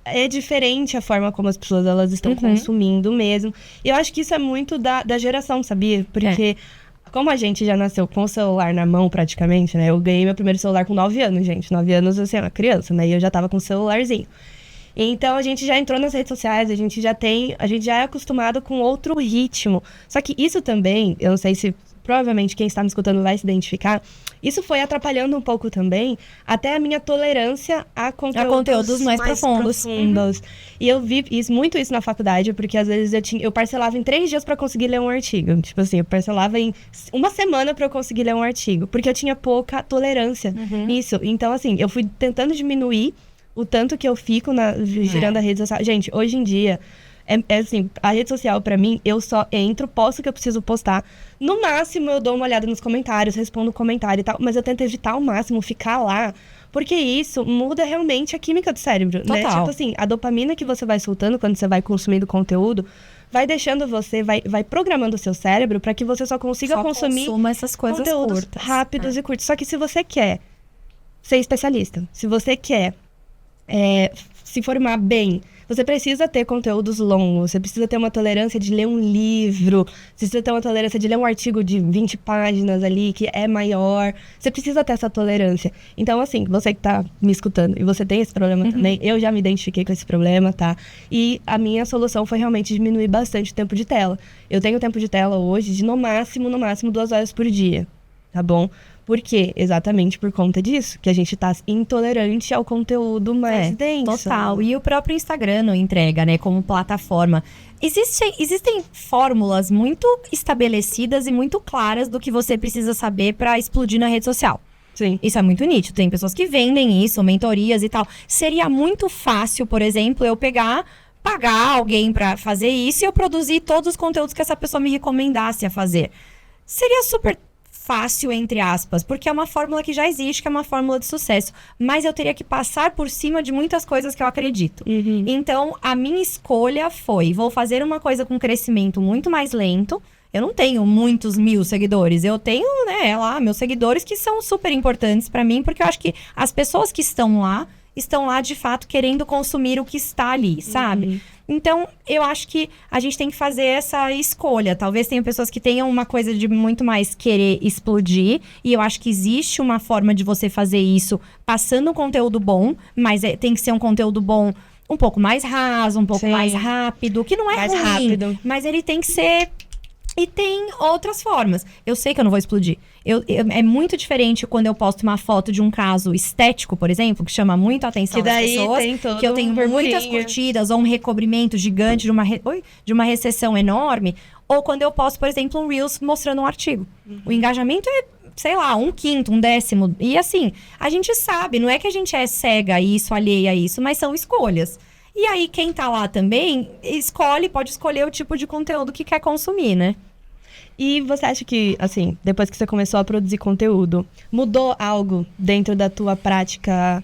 é diferente a forma como as pessoas elas estão consumindo mesmo. E eu acho que isso é muito da geração, sabia? Porque como a gente já nasceu com o celular na mão praticamente, né? Eu ganhei meu primeiro celular com 9 anos, gente. 9 anos, assim, era criança, né? E eu já tava com o celularzinho. Então, a gente já entrou nas redes sociais, a gente já é acostumado com outro ritmo. Só que isso também, eu não sei se provavelmente quem está me escutando vai se identificar, isso foi atrapalhando um pouco também até a minha tolerância a conteúdos mais profundos. E eu vi muito isso na faculdade, porque às vezes eu parcelava em 3 dias para conseguir ler um artigo. Tipo assim, eu parcelava em 1 semana para eu conseguir ler um artigo, porque eu tinha pouca tolerância nisso. Então, assim, eu fui tentando diminuir o tanto que eu fico girando a rede social. Gente, hoje em dia, assim, a rede social, pra mim, eu só entro, posto o que eu preciso postar. No máximo, eu dou uma olhada nos comentários, respondo o comentário e tal, mas eu tento evitar ao máximo ficar lá, porque isso muda realmente a química do cérebro, né? Tipo assim, a dopamina que você vai soltando quando você vai consumindo conteúdo, vai deixando você, vai programando o seu cérebro pra que você só consiga consumir essas coisas conteúdos curtas, rápidos e curtos. Só que se você quer ser especialista, se você quer se formar bem, você precisa ter conteúdos longos, você precisa ter uma tolerância de ler um livro, você precisa ter uma tolerância de ler um artigo de 20 páginas ali, que é maior, você precisa ter essa tolerância. Então, assim, você que tá me escutando e você tem esse problema também, eu já me identifiquei com esse problema, tá? E a minha solução foi realmente diminuir bastante o tempo de tela. Eu tenho tempo de tela hoje de no máximo 2 horas por dia, tá bom? Por quê? Exatamente por conta disso, que a gente tá intolerante ao conteúdo mais denso. Total. E o próprio Instagram não entrega, né, como plataforma. Existem fórmulas muito estabelecidas e muito claras do que você precisa saber para explodir na rede social. Sim. Isso é muito nítido. Tem pessoas que vendem isso, mentorias e tal. Seria muito fácil, por exemplo, eu pagar alguém para fazer isso e eu produzir todos os conteúdos que essa pessoa me recomendasse a fazer. Seria super fácil, entre aspas, porque é uma fórmula que já existe, que é uma fórmula de sucesso. Mas eu teria que passar por cima de muitas coisas que eu acredito. Então, a minha escolha foi, vou fazer uma coisa com crescimento muito mais lento. Eu não tenho muitos 1000 seguidores. Eu tenho, né, lá, meus seguidores que são super importantes pra mim, porque eu acho que as pessoas que estão lá de fato querendo consumir o que está ali, sabe? Então, eu acho que a gente tem que fazer essa escolha. Talvez tenha pessoas que tenham uma coisa de muito mais querer explodir. E eu acho que existe uma forma de você fazer isso passando um conteúdo bom. Mas tem que ser um conteúdo bom um pouco mais raso, um pouco mais rápido. Que não é mais ruim, rápido. mas ele tem que ser... E tem outras formas. Eu sei que eu não vou explodir. É muito diferente quando eu posto uma foto de um caso estético, por exemplo, que chama muito a atenção das pessoas. Tem todo que eu tenho muitas curtidas, ou um recobrimento gigante de uma recessão enorme. Ou quando eu posto, por exemplo, um Reels mostrando um artigo. O engajamento é, sei lá, 1/5, 1/10. E assim, a gente sabe, não é que a gente é cega a isso, alheia a isso, mas são escolhas. E aí, quem tá lá também, pode escolher o tipo de conteúdo que quer consumir, né? E você acha que, assim, depois que você começou a produzir conteúdo, mudou algo dentro da tua prática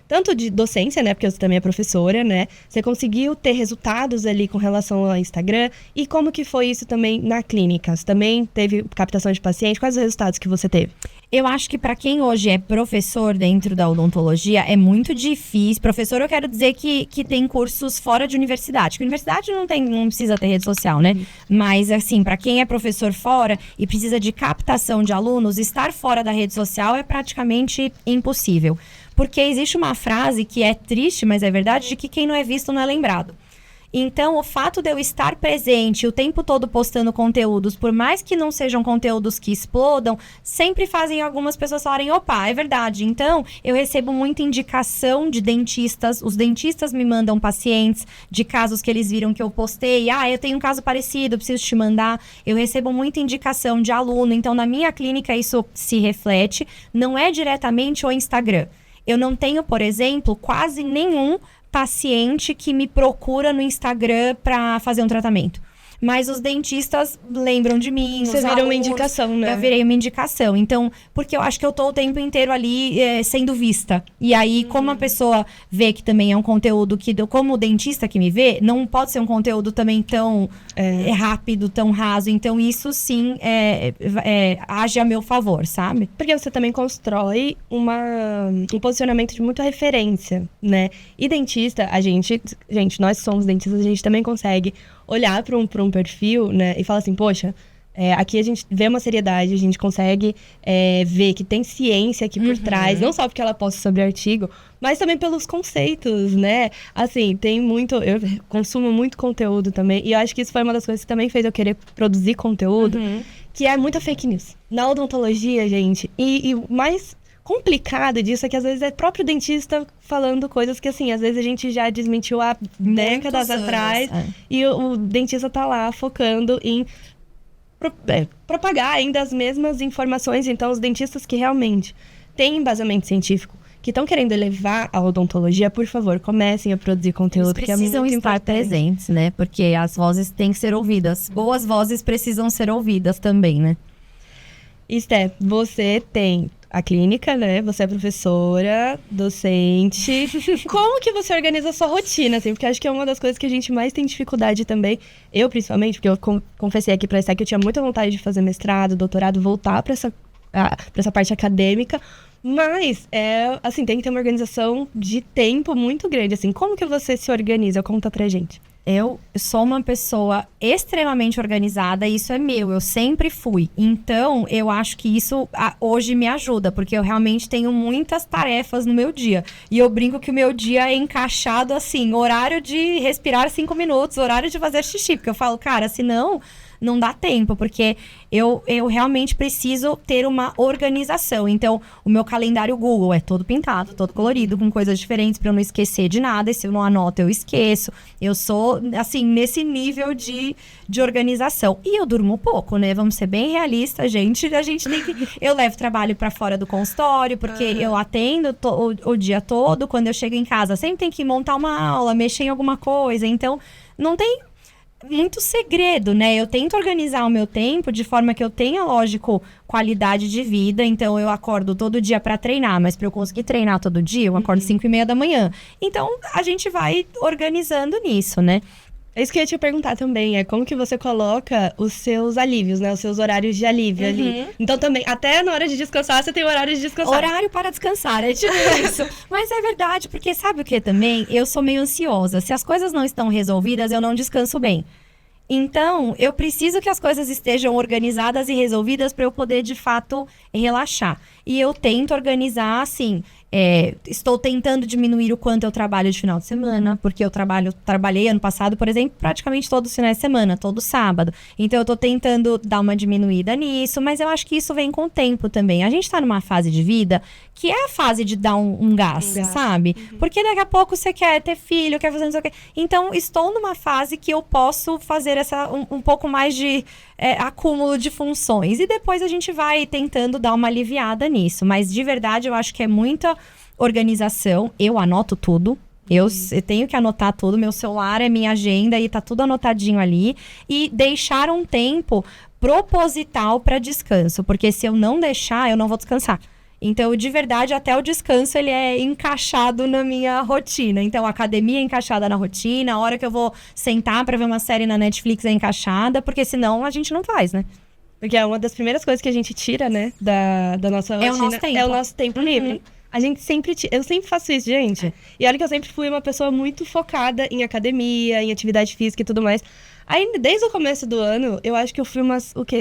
tanto de docência, né? Porque você também é professora, né? Você conseguiu ter resultados ali com relação ao Instagram? E como que foi isso também na clínica? Você também teve captação de pacientes? Quais os resultados que você teve? Eu acho que para quem hoje é professor dentro da odontologia, é muito difícil. Professor, eu quero dizer que tem cursos fora de universidade. Porque universidade não precisa ter rede social, né? Mas, assim, para quem é professor fora e precisa de captação de alunos, estar fora da rede social é praticamente impossível. Porque existe uma frase que é triste, mas é verdade, de que quem não é visto não é lembrado. Então, o fato de eu estar presente o tempo todo postando conteúdos, por mais que não sejam conteúdos que explodam, sempre fazem algumas pessoas falarem, opa, é verdade. Então, eu recebo muita indicação de dentistas, os dentistas me mandam pacientes de casos que eles viram que eu postei. Eu tenho um caso parecido, preciso te mandar. Eu recebo muita indicação de aluno, então na minha clínica isso se reflete. Não é diretamente o Instagram. Eu não tenho, por exemplo, quase nenhum paciente que me procura no Instagram para fazer um tratamento. Mas os dentistas lembram de mim. Você virou uma indicação, né? Eu virei uma indicação. Então, porque eu acho que eu tô o tempo inteiro ali sendo vista. E aí, como a pessoa vê que também é um conteúdo que, como o dentista que me vê, não pode ser um conteúdo também tão rápido, tão raso. Então, isso sim age a meu favor, sabe? Porque você também constrói um posicionamento de muita referência, né? E dentista, gente, nós somos dentistas, a gente também consegue olhar para um perfil, né, e falar assim, poxa, aqui a gente vê uma seriedade, a gente consegue ver que tem ciência aqui por trás, não só porque ela posta sobre artigo, mas também pelos conceitos, né? Assim, eu consumo muito conteúdo também, e eu acho que isso foi uma das coisas que também fez eu querer produzir conteúdo, que é muita fake news. Na odontologia, gente, e o mais complicado disso é que às vezes é próprio dentista falando coisas que, assim, às vezes a gente já desmentiu há décadas atrás e o dentista tá lá focando em propagar ainda as mesmas informações. Então, os dentistas que realmente têm embasamento científico, que estão querendo elevar a odontologia, por favor, comecem a produzir conteúdo. Eles precisam estar presentes, né? Porque as vozes têm que ser ouvidas. Boas vozes precisam ser ouvidas também, né? Esté, você tem a clínica, né? Você é professora, docente. Como que você organiza a sua rotina, assim? Porque acho que é uma das coisas que a gente mais tem dificuldade também. Eu, principalmente, porque eu confessei aqui pra Esté que eu tinha muita vontade de fazer mestrado, doutorado, voltar pra essa parte acadêmica. Mas, assim, tem que ter uma organização de tempo muito grande, assim. Como que você se organiza? Conta pra gente. Eu sou uma pessoa extremamente organizada e isso é meu, eu sempre fui. Então, eu acho que isso hoje me ajuda, porque eu realmente tenho muitas tarefas no meu dia. E eu brinco que o meu dia é encaixado assim, horário de respirar 5 minutos, horário de fazer xixi. Porque eu falo, cara, senão não dá tempo, porque eu realmente preciso ter uma organização. Então, o meu calendário Google é todo pintado, todo colorido, com coisas diferentes para eu não esquecer de nada. E se eu não anoto, eu esqueço. Eu sou, assim, nesse nível de organização. E eu durmo pouco, né? Vamos ser bem realistas, gente. A gente tem que... Eu levo trabalho para fora do consultório, porque eu atendo o dia todo. Quando eu chego em casa, sempre tem que montar uma aula, mexer em alguma coisa. Então, não tem... muito segredo, né? Eu tento organizar o meu tempo de forma que eu tenha, lógico, qualidade de vida. Então, eu acordo todo dia para treinar, mas para eu conseguir treinar todo dia, eu acordo 5:30 da manhã. Então, a gente vai organizando nisso, né? É isso que eu ia te perguntar também, como que você coloca os seus alívios, né? Os seus horários de alívio ali. Então também, até na hora de descansar, você tem horário de descansar. Horário para descansar, é tipo isso. Mas é verdade, porque sabe o que também? Eu sou meio ansiosa. Se as coisas não estão resolvidas, eu não descanso bem. Então, eu preciso que as coisas estejam organizadas e resolvidas para eu poder, de fato, relaxar. E eu tento organizar, assim, estou tentando diminuir o quanto eu trabalho de final de semana, porque eu trabalhei ano passado, por exemplo, praticamente todos os finais de semana, todo sábado. Então, eu estou tentando dar uma diminuída nisso, mas eu acho que isso vem com o tempo também. A gente está numa fase de vida que é a fase de dar um gás, sabe? Porque daqui a pouco você quer ter filho, quer fazer não sei o quê. Então, estou numa fase que eu posso fazer um pouco mais de acúmulo de funções. E depois a gente vai tentando dar uma aliviada nisso. Mas, de verdade, eu acho que é muita organização. Eu anoto tudo. Eu tenho que anotar tudo. Meu celular é minha agenda e tá tudo anotadinho ali. E deixar um tempo proposital para descanso. Porque se eu não deixar, eu não vou descansar. Então, de verdade, até o descanso, ele é encaixado na minha rotina. Então, a academia é encaixada na rotina, a hora que eu vou sentar para ver uma série na Netflix é encaixada, porque senão a gente não faz, né? Porque é uma das primeiras coisas que a gente tira, né, da nossa rotina. É o nosso tempo livre. A gente eu sempre faço isso, gente. E olha que eu sempre fui uma pessoa muito focada em academia, em atividade física e tudo mais. Aí, desde o começo do ano, eu acho que eu fui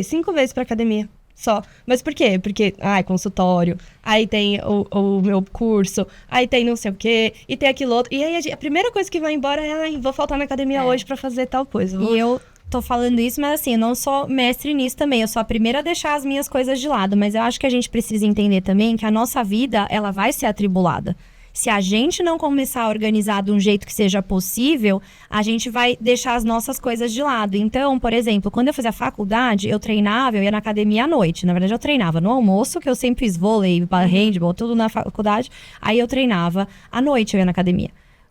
5 vezes pra academia. Só. Mas por quê? Porque, consultório, aí tem o meu curso, aí tem não sei o quê, e tem aquilo outro. E aí a primeira coisa que vai embora é, vou faltar na academia hoje pra fazer tal coisa. E eu tô falando isso, mas assim, eu não sou mestre nisso também. Eu sou a primeira a deixar as minhas coisas de lado. Mas eu acho que a gente precisa entender também que a nossa vida, ela vai ser atribulada. Se a gente não começar a organizar de um jeito que seja possível, a gente vai deixar as nossas coisas de lado. Então, por exemplo, quando eu fazia faculdade, eu ia na academia à noite. Na verdade, eu treinava no almoço, que eu sempre fiz vôlei, handball, tudo na faculdade. Aí eu treinava à noite, eu ia na academia.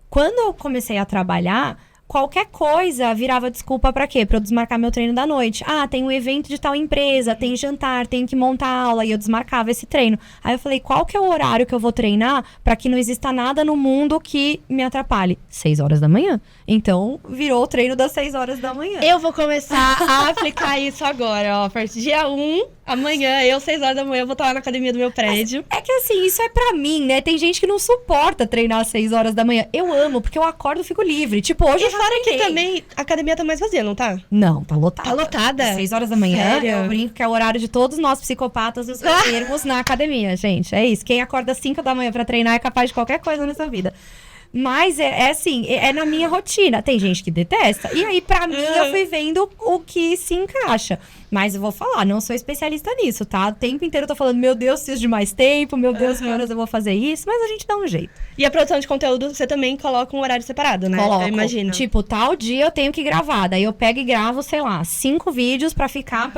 Quando eu comecei a trabalhar, qualquer coisa virava desculpa pra quê? Pra eu desmarcar meu treino da noite. Tem um evento de tal empresa, tem jantar, tenho que montar aula, e eu desmarcava esse treino. Aí eu falei, qual que é o horário que eu vou treinar pra que não exista nada no mundo que me atrapalhe? 6 horas da manhã. Então, virou o treino das 6 horas da manhã. Eu vou começar a aplicar isso agora, ó. A partir do dia 1, amanhã, 6 horas da manhã, eu vou estar lá na academia do meu prédio. É que assim, isso é pra mim, né? Tem gente que não suporta treinar às 6 horas da manhã. Eu amo, porque eu acordo e fico livre. Tipo, hoje eu já fora que também a academia tá mais vazia, não tá? Não, tá lotada. Tá lotada? 6 horas da manhã, Sério? eu brinco que é o horário de todos nós psicopatas e os enfermos na academia, gente. É isso. Quem acorda às 5 da manhã pra treinar é capaz de qualquer coisa nessa vida. Mas assim, é na minha rotina. Tem gente que detesta. E aí, pra mim, eu fui vendo o que se encaixa. Mas eu vou falar, não sou especialista nisso, tá? O tempo inteiro eu tô falando, meu Deus, preciso de mais tempo, meu Deus, que horas eu vou fazer isso? Mas a gente dá um jeito. E a produção de conteúdo, você também coloca um horário separado, né? Coloco. Eu imagino. Tipo, tal dia eu tenho que gravar. Daí eu pego e gravo, sei lá, 5 vídeos pra ficar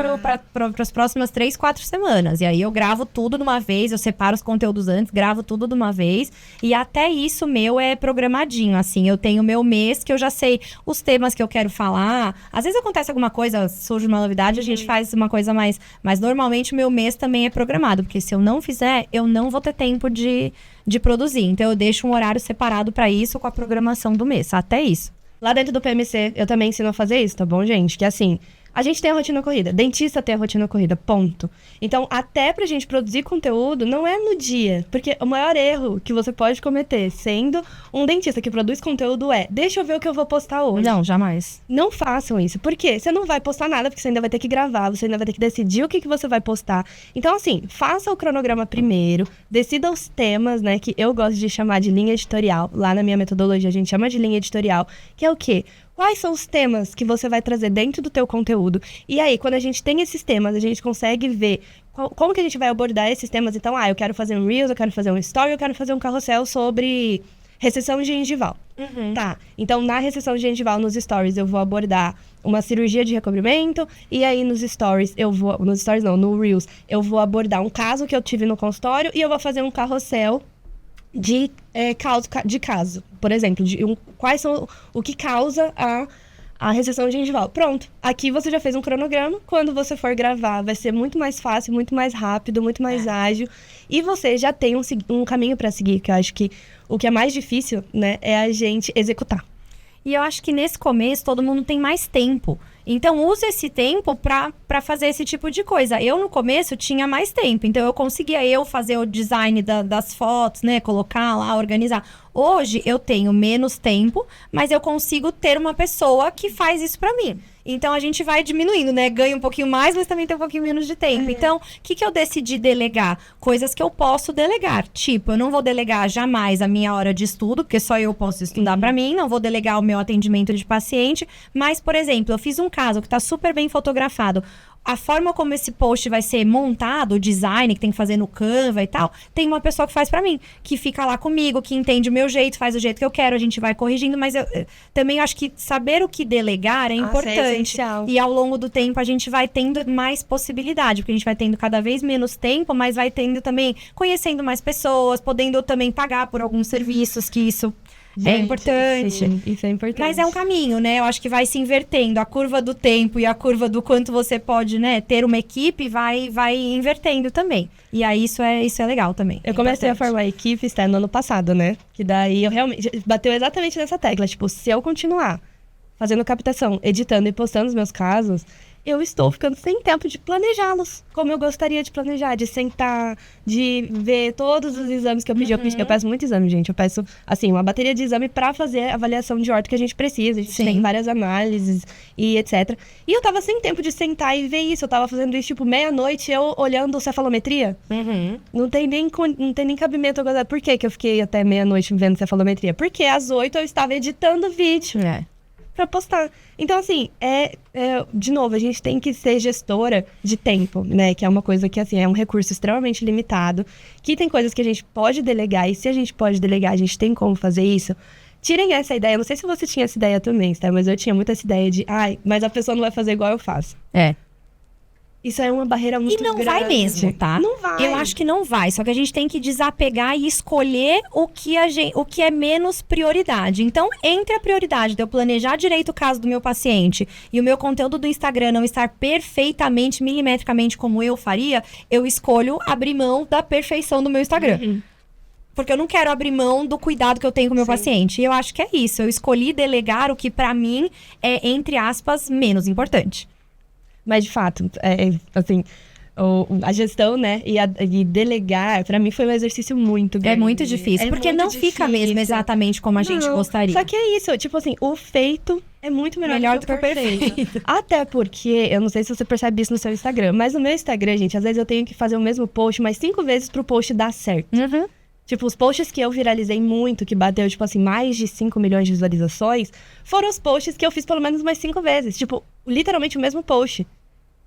pras próximas 3, 4 semanas. E aí eu gravo tudo de uma vez, eu separo os conteúdos antes, gravo tudo de uma vez. E até isso meu é programadinho, assim. Eu tenho meu mês que eu já sei os temas que eu quero falar. Às vezes acontece alguma coisa, surge uma novidade, a gente faz uma coisa mais... Mas normalmente o meu mês também é programado. Porque se eu não fizer, eu não vou ter tempo de produzir. Então eu deixo um horário separado pra isso com a programação do mês. Até isso. Lá dentro do PMC, eu também ensino a fazer isso, tá bom, gente? Que assim... A gente tem a rotina corrida, dentista tem a rotina corrida, ponto. Então, até pra gente produzir conteúdo, não é no dia. Porque o maior erro que você pode cometer sendo um dentista que produz conteúdo deixa eu ver o que eu vou postar hoje. Não, jamais. Não façam isso. Por quê? Você não vai postar nada, porque você ainda vai ter que gravar, você ainda vai ter que decidir o que você vai postar. Então, assim, faça o cronograma primeiro, decida os temas, né, que eu gosto de chamar de linha editorial. Lá na minha metodologia, a gente chama de linha editorial, que é o quê? Quais são os temas que você vai trazer dentro do teu conteúdo? E aí, quando a gente tem esses temas, a gente consegue ver como que a gente vai abordar esses temas. Então, eu quero fazer um Reels, eu quero fazer um Story, eu quero fazer um carrossel sobre recessão gengival. Tá, então na recessão gengival, nos Stories, eu vou abordar uma cirurgia de recobrimento. E aí, nos Stories, no Reels, eu vou abordar um caso que eu tive no consultório e eu vou fazer um carrossel de caso. Por exemplo, quais são o que causa a recessão gengival. Pronto, aqui você já fez um cronograma. Quando você for gravar, vai ser muito mais fácil, muito mais rápido, muito mais ágil. E você já tem um caminho para seguir, que eu acho que o que é mais difícil, né, é a gente executar. E eu acho que nesse começo todo mundo tem mais tempo. Então, use esse tempo para fazer esse tipo de coisa. Eu, no começo, tinha mais tempo. Então, eu conseguia fazer o design das fotos, né? Colocar lá, organizar. Hoje, eu tenho menos tempo, mas eu consigo ter uma pessoa que faz isso para mim. Então, a gente vai diminuindo, né? Ganha um pouquinho mais, mas também tem um pouquinho menos de tempo. Então, o que eu decidi delegar? Coisas que eu posso delegar. Tipo, eu não vou delegar jamais a minha hora de estudo, porque só eu posso estudar para mim. Não vou delegar o meu atendimento de paciente. Mas, por exemplo, eu fiz um caso que tá super bem fotografado. A forma como esse post vai ser montado, o design que tem que fazer no Canva e tal, tem uma pessoa que faz pra mim, que fica lá comigo, que entende o meu jeito, faz do jeito que eu quero, a gente vai corrigindo, mas eu também acho que saber o que delegar é importante. E ao longo do tempo a gente vai tendo mais possibilidade, porque a gente vai tendo cada vez menos tempo, mas vai tendo também, conhecendo mais pessoas, podendo também pagar por alguns serviços, que isso... é importante. Sim, isso é importante. Mas é um caminho, né? Eu acho que vai se invertendo. A curva do tempo e a curva do quanto você pode, né, ter uma equipe vai invertendo também. E aí isso é legal também. Eu comecei a formar a equipe no ano passado, né? Que daí eu realmente... Bateu exatamente nessa tecla. Tipo, se eu continuar fazendo captação, editando e postando os meus casos, eu estou ficando sem tempo de planejá-los, como eu gostaria de planejar, de sentar, de ver todos os exames que eu pedi. Eu peço muito exame, gente. Eu peço, assim, uma bateria de exame para fazer a avaliação de orto que a gente precisa. A gente tem várias análises e etc. E eu tava sem tempo de sentar e ver isso. Eu tava fazendo isso, tipo, meia-noite, eu olhando cefalometria. Não tem nem cabimento agora. Por que eu fiquei até meia-noite vendo cefalometria? Porque às 8 eu estava editando vídeo. Pra postar. Então, assim, de novo, a gente tem que ser gestora de tempo, né? Que é uma coisa que, assim, é um recurso extremamente limitado, que tem coisas que a gente pode delegar, e se a gente pode delegar, a gente tem como fazer isso. Tirem essa ideia. Eu não sei se você tinha essa ideia também, tá? Mas eu tinha muito essa ideia de, mas a pessoa não vai fazer igual eu faço. Isso é uma barreira muito grande. E não vai mesmo, tá? Não vai. Eu acho que não vai. Só que a gente tem que desapegar e escolher o que é menos prioridade. Então, entre a prioridade de eu planejar direito o caso do meu paciente e o meu conteúdo do Instagram não estar perfeitamente, milimetricamente como eu faria, eu escolho abrir mão da perfeição do meu Instagram. Porque eu não quero abrir mão do cuidado que eu tenho com o meu paciente. E eu acho que é isso. Eu escolhi delegar o que, pra mim, é, entre aspas, menos importante. Mas, de fato, assim, a gestão, né, e delegar, pra mim, foi um exercício muito grande. É muito difícil, porque não fica mesmo exatamente como a gente gostaria. Só que é isso, tipo assim, o feito é muito melhor do que o perfeito. Até porque, eu não sei se você percebe isso no seu Instagram, mas no meu Instagram, gente, às vezes eu tenho que fazer o mesmo post mais 5 vezes pro post dar certo. Tipo, os posts que eu viralizei muito, que bateu, tipo assim, mais de 5 milhões de visualizações, foram os posts que eu fiz pelo menos mais 5 vezes. Tipo, literalmente o mesmo post.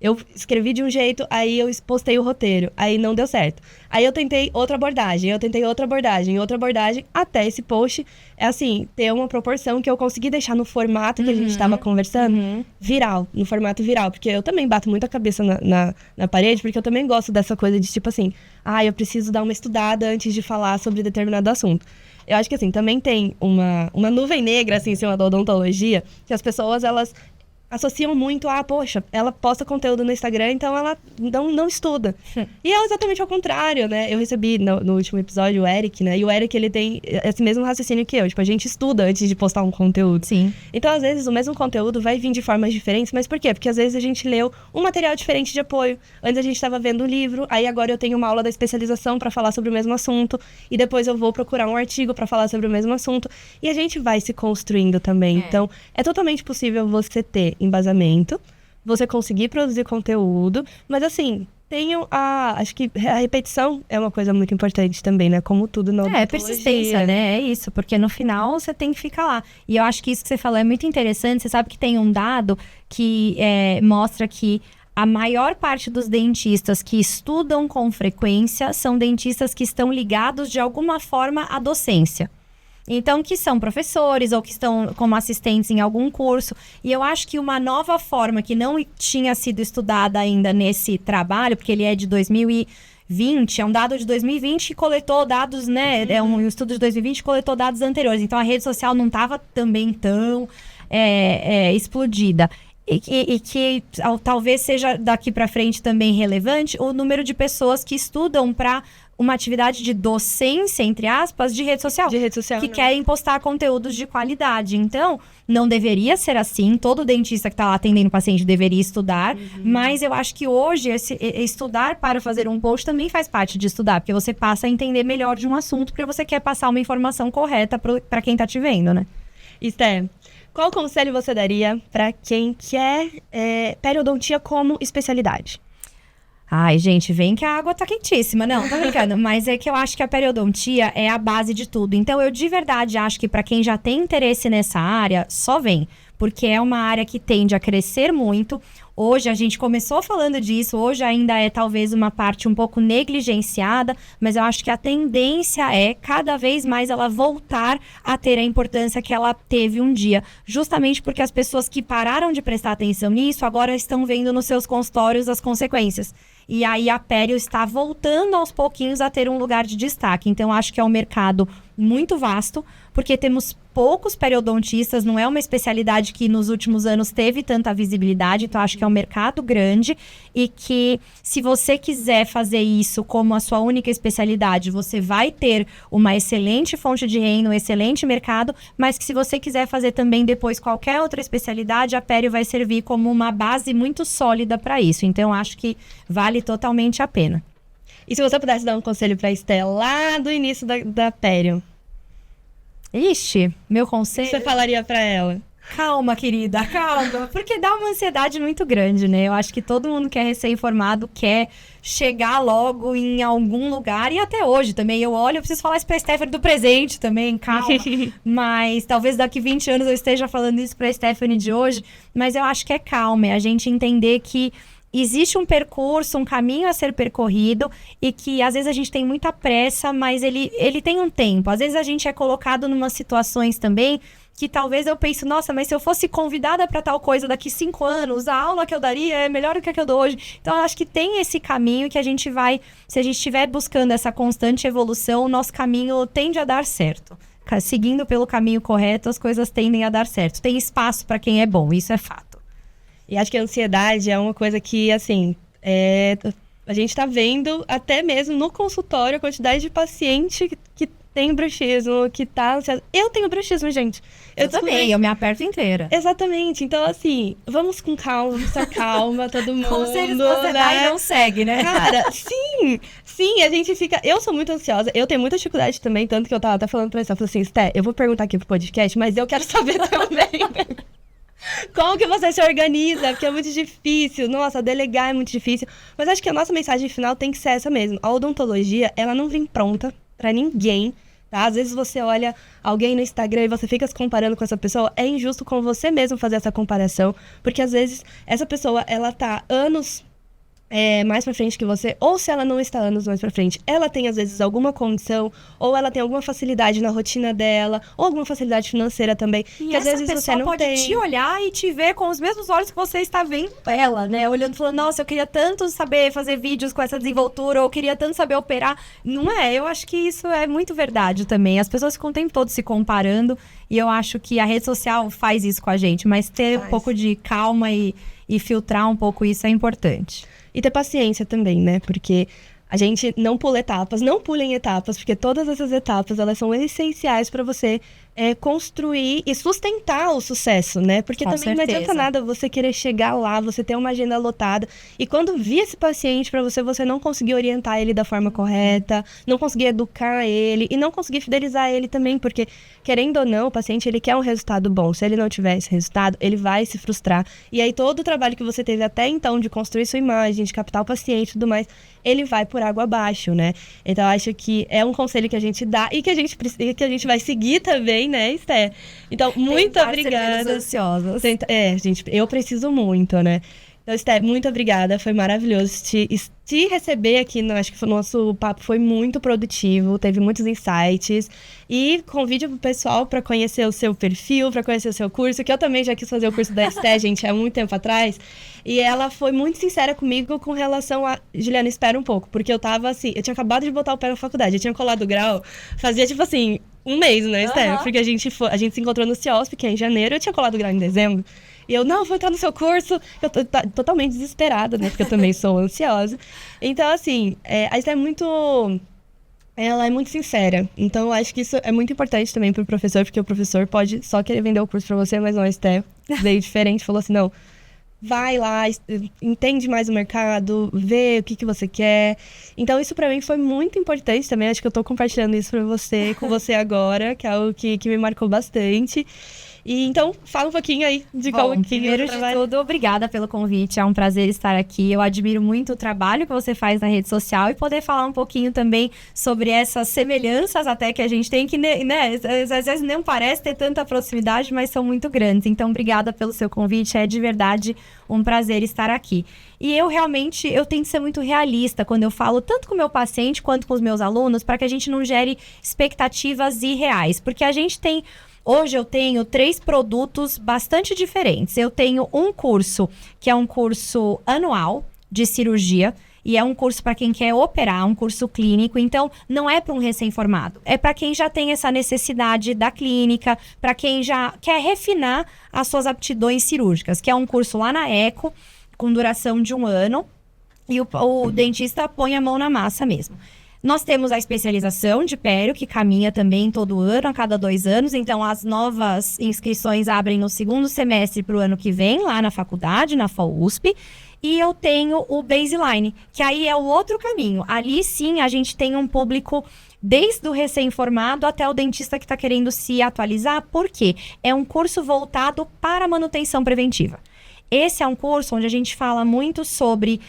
Eu escrevi de um jeito, aí eu postei o roteiro, aí não deu certo. Aí eu tentei outra abordagem, outra abordagem, até esse post, ter uma proporção que eu consegui deixar no formato que a gente estava conversando, viral, no formato viral. Porque eu também bato muito a cabeça na parede, porque eu também gosto dessa coisa de, tipo assim, eu preciso dar uma estudada antes de falar sobre determinado assunto. Eu acho que, assim, também tem uma nuvem negra, assim, em cima da odontologia, que as pessoas, elas associam muito poxa, ela posta conteúdo no Instagram, então ela não estuda. E é exatamente ao contrário, né? Eu recebi no último episódio o Eric, né? E o Eric, ele tem esse mesmo raciocínio que eu. Tipo, a gente estuda antes de postar um conteúdo. Sim. Então, às vezes, o mesmo conteúdo vai vir de formas diferentes. Mas por quê? Porque às vezes a gente leu um material diferente de apoio. Antes a gente estava vendo um livro, aí agora eu tenho uma aula da especialização para falar sobre o mesmo assunto. E depois eu vou procurar um artigo para falar sobre o mesmo assunto. E a gente vai se construindo também. Então, é totalmente possível você ter embasamento, você conseguir produzir conteúdo, mas assim, acho que a repetição é uma coisa muito importante também, né? Como tudo na odontologia. Persistência, né? É isso, porque no final você tem que ficar lá. E eu acho que isso que você falou é muito interessante. Você sabe que tem um dado que mostra que a maior parte dos dentistas que estudam com frequência são dentistas que estão ligados de alguma forma à docência. Então, que são professores ou que estão como assistentes em algum curso. E eu acho que uma nova forma que não tinha sido estudada ainda nesse trabalho, porque ele é de 2020, é um dado de 2020 que coletou dados, né? É um estudo de 2020 que coletou dados anteriores. Então, a rede social não estava também tão explodida. E que talvez seja daqui para frente também relevante o número de pessoas que estudam para uma atividade de docência, entre aspas, de rede social. De rede social, que não. querem postar conteúdos de qualidade. Então, não deveria ser assim. Todo dentista que está lá atendendo paciente deveria estudar. Mas eu acho que hoje, estudar para fazer um post também faz parte de estudar. Porque você passa a entender melhor de um assunto, porque você quer passar uma informação correta para quem está te vendo, né? Esté, qual conselho você daria para quem quer periodontia como especialidade? Ai, gente, vem que a água tá quentíssima. Não, tô brincando. Mas é que eu acho que a periodontia é a base de tudo. Então, eu de verdade acho que para quem já tem interesse nessa área, só vem. Porque é uma área que tende a crescer muito. Hoje, a gente começou falando disso. Hoje ainda é talvez uma parte um pouco negligenciada. Mas eu acho que a tendência é cada vez mais ela voltar a ter a importância que ela teve um dia. Justamente porque as pessoas que pararam de prestar atenção nisso, agora estão vendo nos seus consultórios as consequências. E aí a pério está voltando aos pouquinhos a ter um lugar de destaque. Então, acho que é um mercado muito vasto, porque temos poucos periodontistas, não é uma especialidade que nos últimos anos teve tanta visibilidade, então acho que é um mercado grande e que se você quiser fazer isso como a sua única especialidade, você vai ter uma excelente fonte de renda, um excelente mercado, mas que se você quiser fazer também depois qualquer outra especialidade, a pério vai servir como uma base muito sólida para isso. Então, acho que vale totalmente a pena. E se você pudesse dar um conselho para a Esté lá do início da pério? Ixi, meu O que conselho... você falaria para ela? Calma, querida, calma. Porque dá uma ansiedade muito grande, né? Eu acho que todo mundo que é recém-formado quer chegar logo em algum lugar. E até hoje também. Eu preciso falar isso pra Stephanie do presente também, calma. Mas talvez daqui 20 anos eu esteja falando isso pra Stephanie de hoje. Mas eu acho que é calma. É a gente entender que existe um percurso, um caminho a ser percorrido e que às vezes a gente tem muita pressa, mas ele tem um tempo. Às vezes a gente é colocado em umas situações também que talvez eu pense, nossa, mas se eu fosse convidada para tal coisa daqui 5 anos, a aula que eu daria é melhor do que a que eu dou hoje. Então, eu acho que tem esse caminho que a gente vai, se a gente estiver buscando essa constante evolução, o nosso caminho tende a dar certo. Seguindo pelo caminho correto, as coisas tendem a dar certo. Tem espaço para quem é bom, isso é fato. E acho que a ansiedade é uma coisa que, assim, a gente tá vendo até mesmo no consultório a quantidade de paciente que tem bruxismo, que tá ansioso. Eu tenho bruxismo, gente. Eu também, eu me aperto inteira. Exatamente. Então, assim, vamos com calma, vamos com calma, todo mundo. Conselhos que você dá e não segue, né? Cara, sim, a gente fica... Eu sou muito ansiosa, eu tenho muita dificuldade também, tanto que eu tava até falando pra você, eu falei assim, Sté, eu vou perguntar aqui pro podcast, mas eu quero saber também. Como que você se organiza? Porque é muito difícil. Nossa, delegar é muito difícil. Mas acho que a nossa mensagem final tem que ser essa mesmo. A odontologia, ela não vem pronta pra ninguém, tá? Às vezes você olha alguém no Instagram e você fica se comparando com essa pessoa. É injusto com você mesmo fazer essa comparação. Porque às vezes essa pessoa, ela tá anos mais pra frente que você, ou se ela não está anos mais pra frente, ela tem às vezes alguma condição, ou ela tem alguma facilidade na rotina dela, ou alguma facilidade financeira também, e que às vezes você não pode tem. Te olhar e te ver com os mesmos olhos que você está vendo ela, né? Olhando e falando, nossa, eu queria tanto saber fazer vídeos com essa desenvoltura, ou eu queria tanto saber operar. Não é? Eu acho que isso é muito verdade também. As pessoas ficam o tempo todo se comparando, e eu acho que a rede social faz isso com a gente, mas ter um pouco de calma e filtrar um pouco isso é importante. E ter paciência também, né? Porque a gente não pula etapas, não pulem etapas, porque todas essas etapas, elas são essenciais para você construir e sustentar o sucesso, né? Porque Com também certeza. Não adianta nada você querer chegar lá, você ter uma agenda lotada, e quando vir esse paciente para você não conseguir orientar ele da forma correta, não conseguir educar ele e não conseguir fidelizar ele também, porque, querendo ou não, o paciente, ele quer um resultado bom. Se ele não tiver esse resultado, ele vai se frustrar. E aí todo o trabalho que você teve até então de construir sua imagem, de captar o paciente e tudo mais, ele vai por água abaixo, né? Então, eu acho que é um conselho que a gente dá e que a gente vai seguir também, né, Esté? Então, muito obrigada. Ansiosas. Gente, eu preciso muito, né? Então, Esté, muito obrigada. Foi maravilhoso te receber aqui. Acho que o nosso papo foi muito produtivo, teve muitos insights. E convide o pessoal para conhecer o seu perfil, para conhecer o seu curso, que eu também já quis fazer o curso da Esté, gente, há muito tempo atrás. E ela foi muito sincera comigo com relação a... Juliana, espera um pouco, porque eu tava assim, eu tinha acabado de botar o pé na faculdade, eu tinha colado o grau, fazia tipo assim, um mês, né, Esther? Porque a gente se encontrou no CIOSP, que é em janeiro, eu tinha colado o grau em dezembro. E eu, não, vou entrar no seu curso. Eu tô totalmente desesperada, né? Porque eu também sou ansiosa. Então, assim, a Esther ela é muito sincera. Então, eu acho que isso é muito importante também pro professor, porque o professor pode só querer vender o curso pra você, mas não, a Esther veio diferente, falou assim, não, vai lá, entende mais o mercado, vê o que você quer. Então, isso pra mim foi muito importante também. Acho que eu tô compartilhando isso com você agora, que é algo que me marcou bastante. E então, fala um pouquinho aí de como que primeiro de tudo, obrigada pelo convite, é um prazer estar aqui. Eu admiro muito o trabalho que você faz na rede social e poder falar um pouquinho também sobre essas semelhanças até que a gente tem, que, né, às vezes não parece ter tanta proximidade, mas são muito grandes. Então, obrigada pelo seu convite, é de verdade um prazer estar aqui. E eu tento ser muito realista quando eu falo tanto com o meu paciente quanto com os meus alunos, para que a gente não gere expectativas irreais, porque hoje eu tenho 3 produtos bastante diferentes. Eu tenho um curso que é um curso anual de cirurgia e é um curso para quem quer operar, um curso clínico. Então, não é para um recém-formado. É para quem já tem essa necessidade da clínica, para quem já quer refinar as suas aptidões cirúrgicas, que é um curso lá na ECO, com duração de 1 ano. E o dentista põe a mão na massa mesmo. Nós temos a especialização de pério, que caminha também todo ano, a cada 2 anos. Então, as novas inscrições abrem no 2º semestre para o ano que vem, lá na faculdade, na FAUSP. E eu tenho o Baseline, que aí é o outro caminho. Ali, sim, a gente tem um público desde o recém-formado até o dentista que está querendo se atualizar. Por quê? É um curso voltado para a manutenção preventiva. Esse é um curso onde a gente fala muito sobre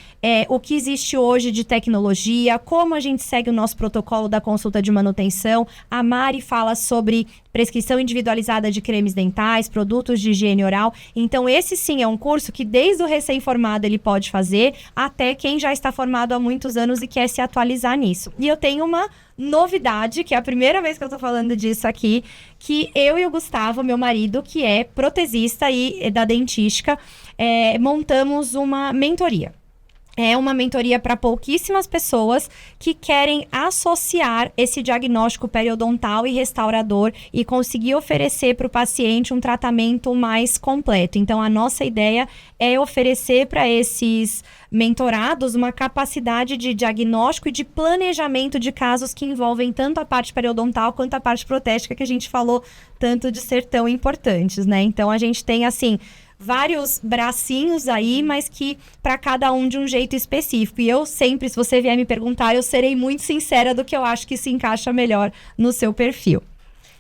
o que existe hoje de tecnologia, como a gente segue o nosso protocolo da consulta de manutenção. A Mari fala sobre prescrição individualizada de cremes dentais, produtos de higiene oral. Então, esse sim é um curso que desde o recém-formado ele pode fazer, até quem já está formado há muitos anos e quer se atualizar nisso. E eu tenho uma novidade, que é a primeira vez que eu tô falando disso aqui, que eu e o Gustavo, meu marido, que é protesista e da dentística, montamos uma mentoria. É uma mentoria para pouquíssimas pessoas que querem associar esse diagnóstico periodontal e restaurador e conseguir oferecer para o paciente um tratamento mais completo. Então, a nossa ideia é oferecer para esses mentorados uma capacidade de diagnóstico e de planejamento de casos que envolvem tanto a parte periodontal quanto a parte protética, que a gente falou tanto de ser tão importantes, né? Então, a gente tem, assim, vários bracinhos aí, mas que para cada um de um jeito específico. E eu sempre, se você vier me perguntar, eu serei muito sincera do que eu acho que se encaixa melhor no seu perfil.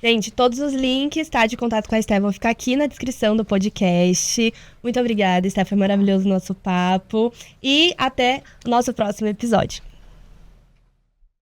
Gente, todos os links, tá, de contato com a Esther vão ficar aqui na descrição do podcast. Muito obrigada, Esther, foi maravilhoso o nosso papo. E até o nosso próximo episódio.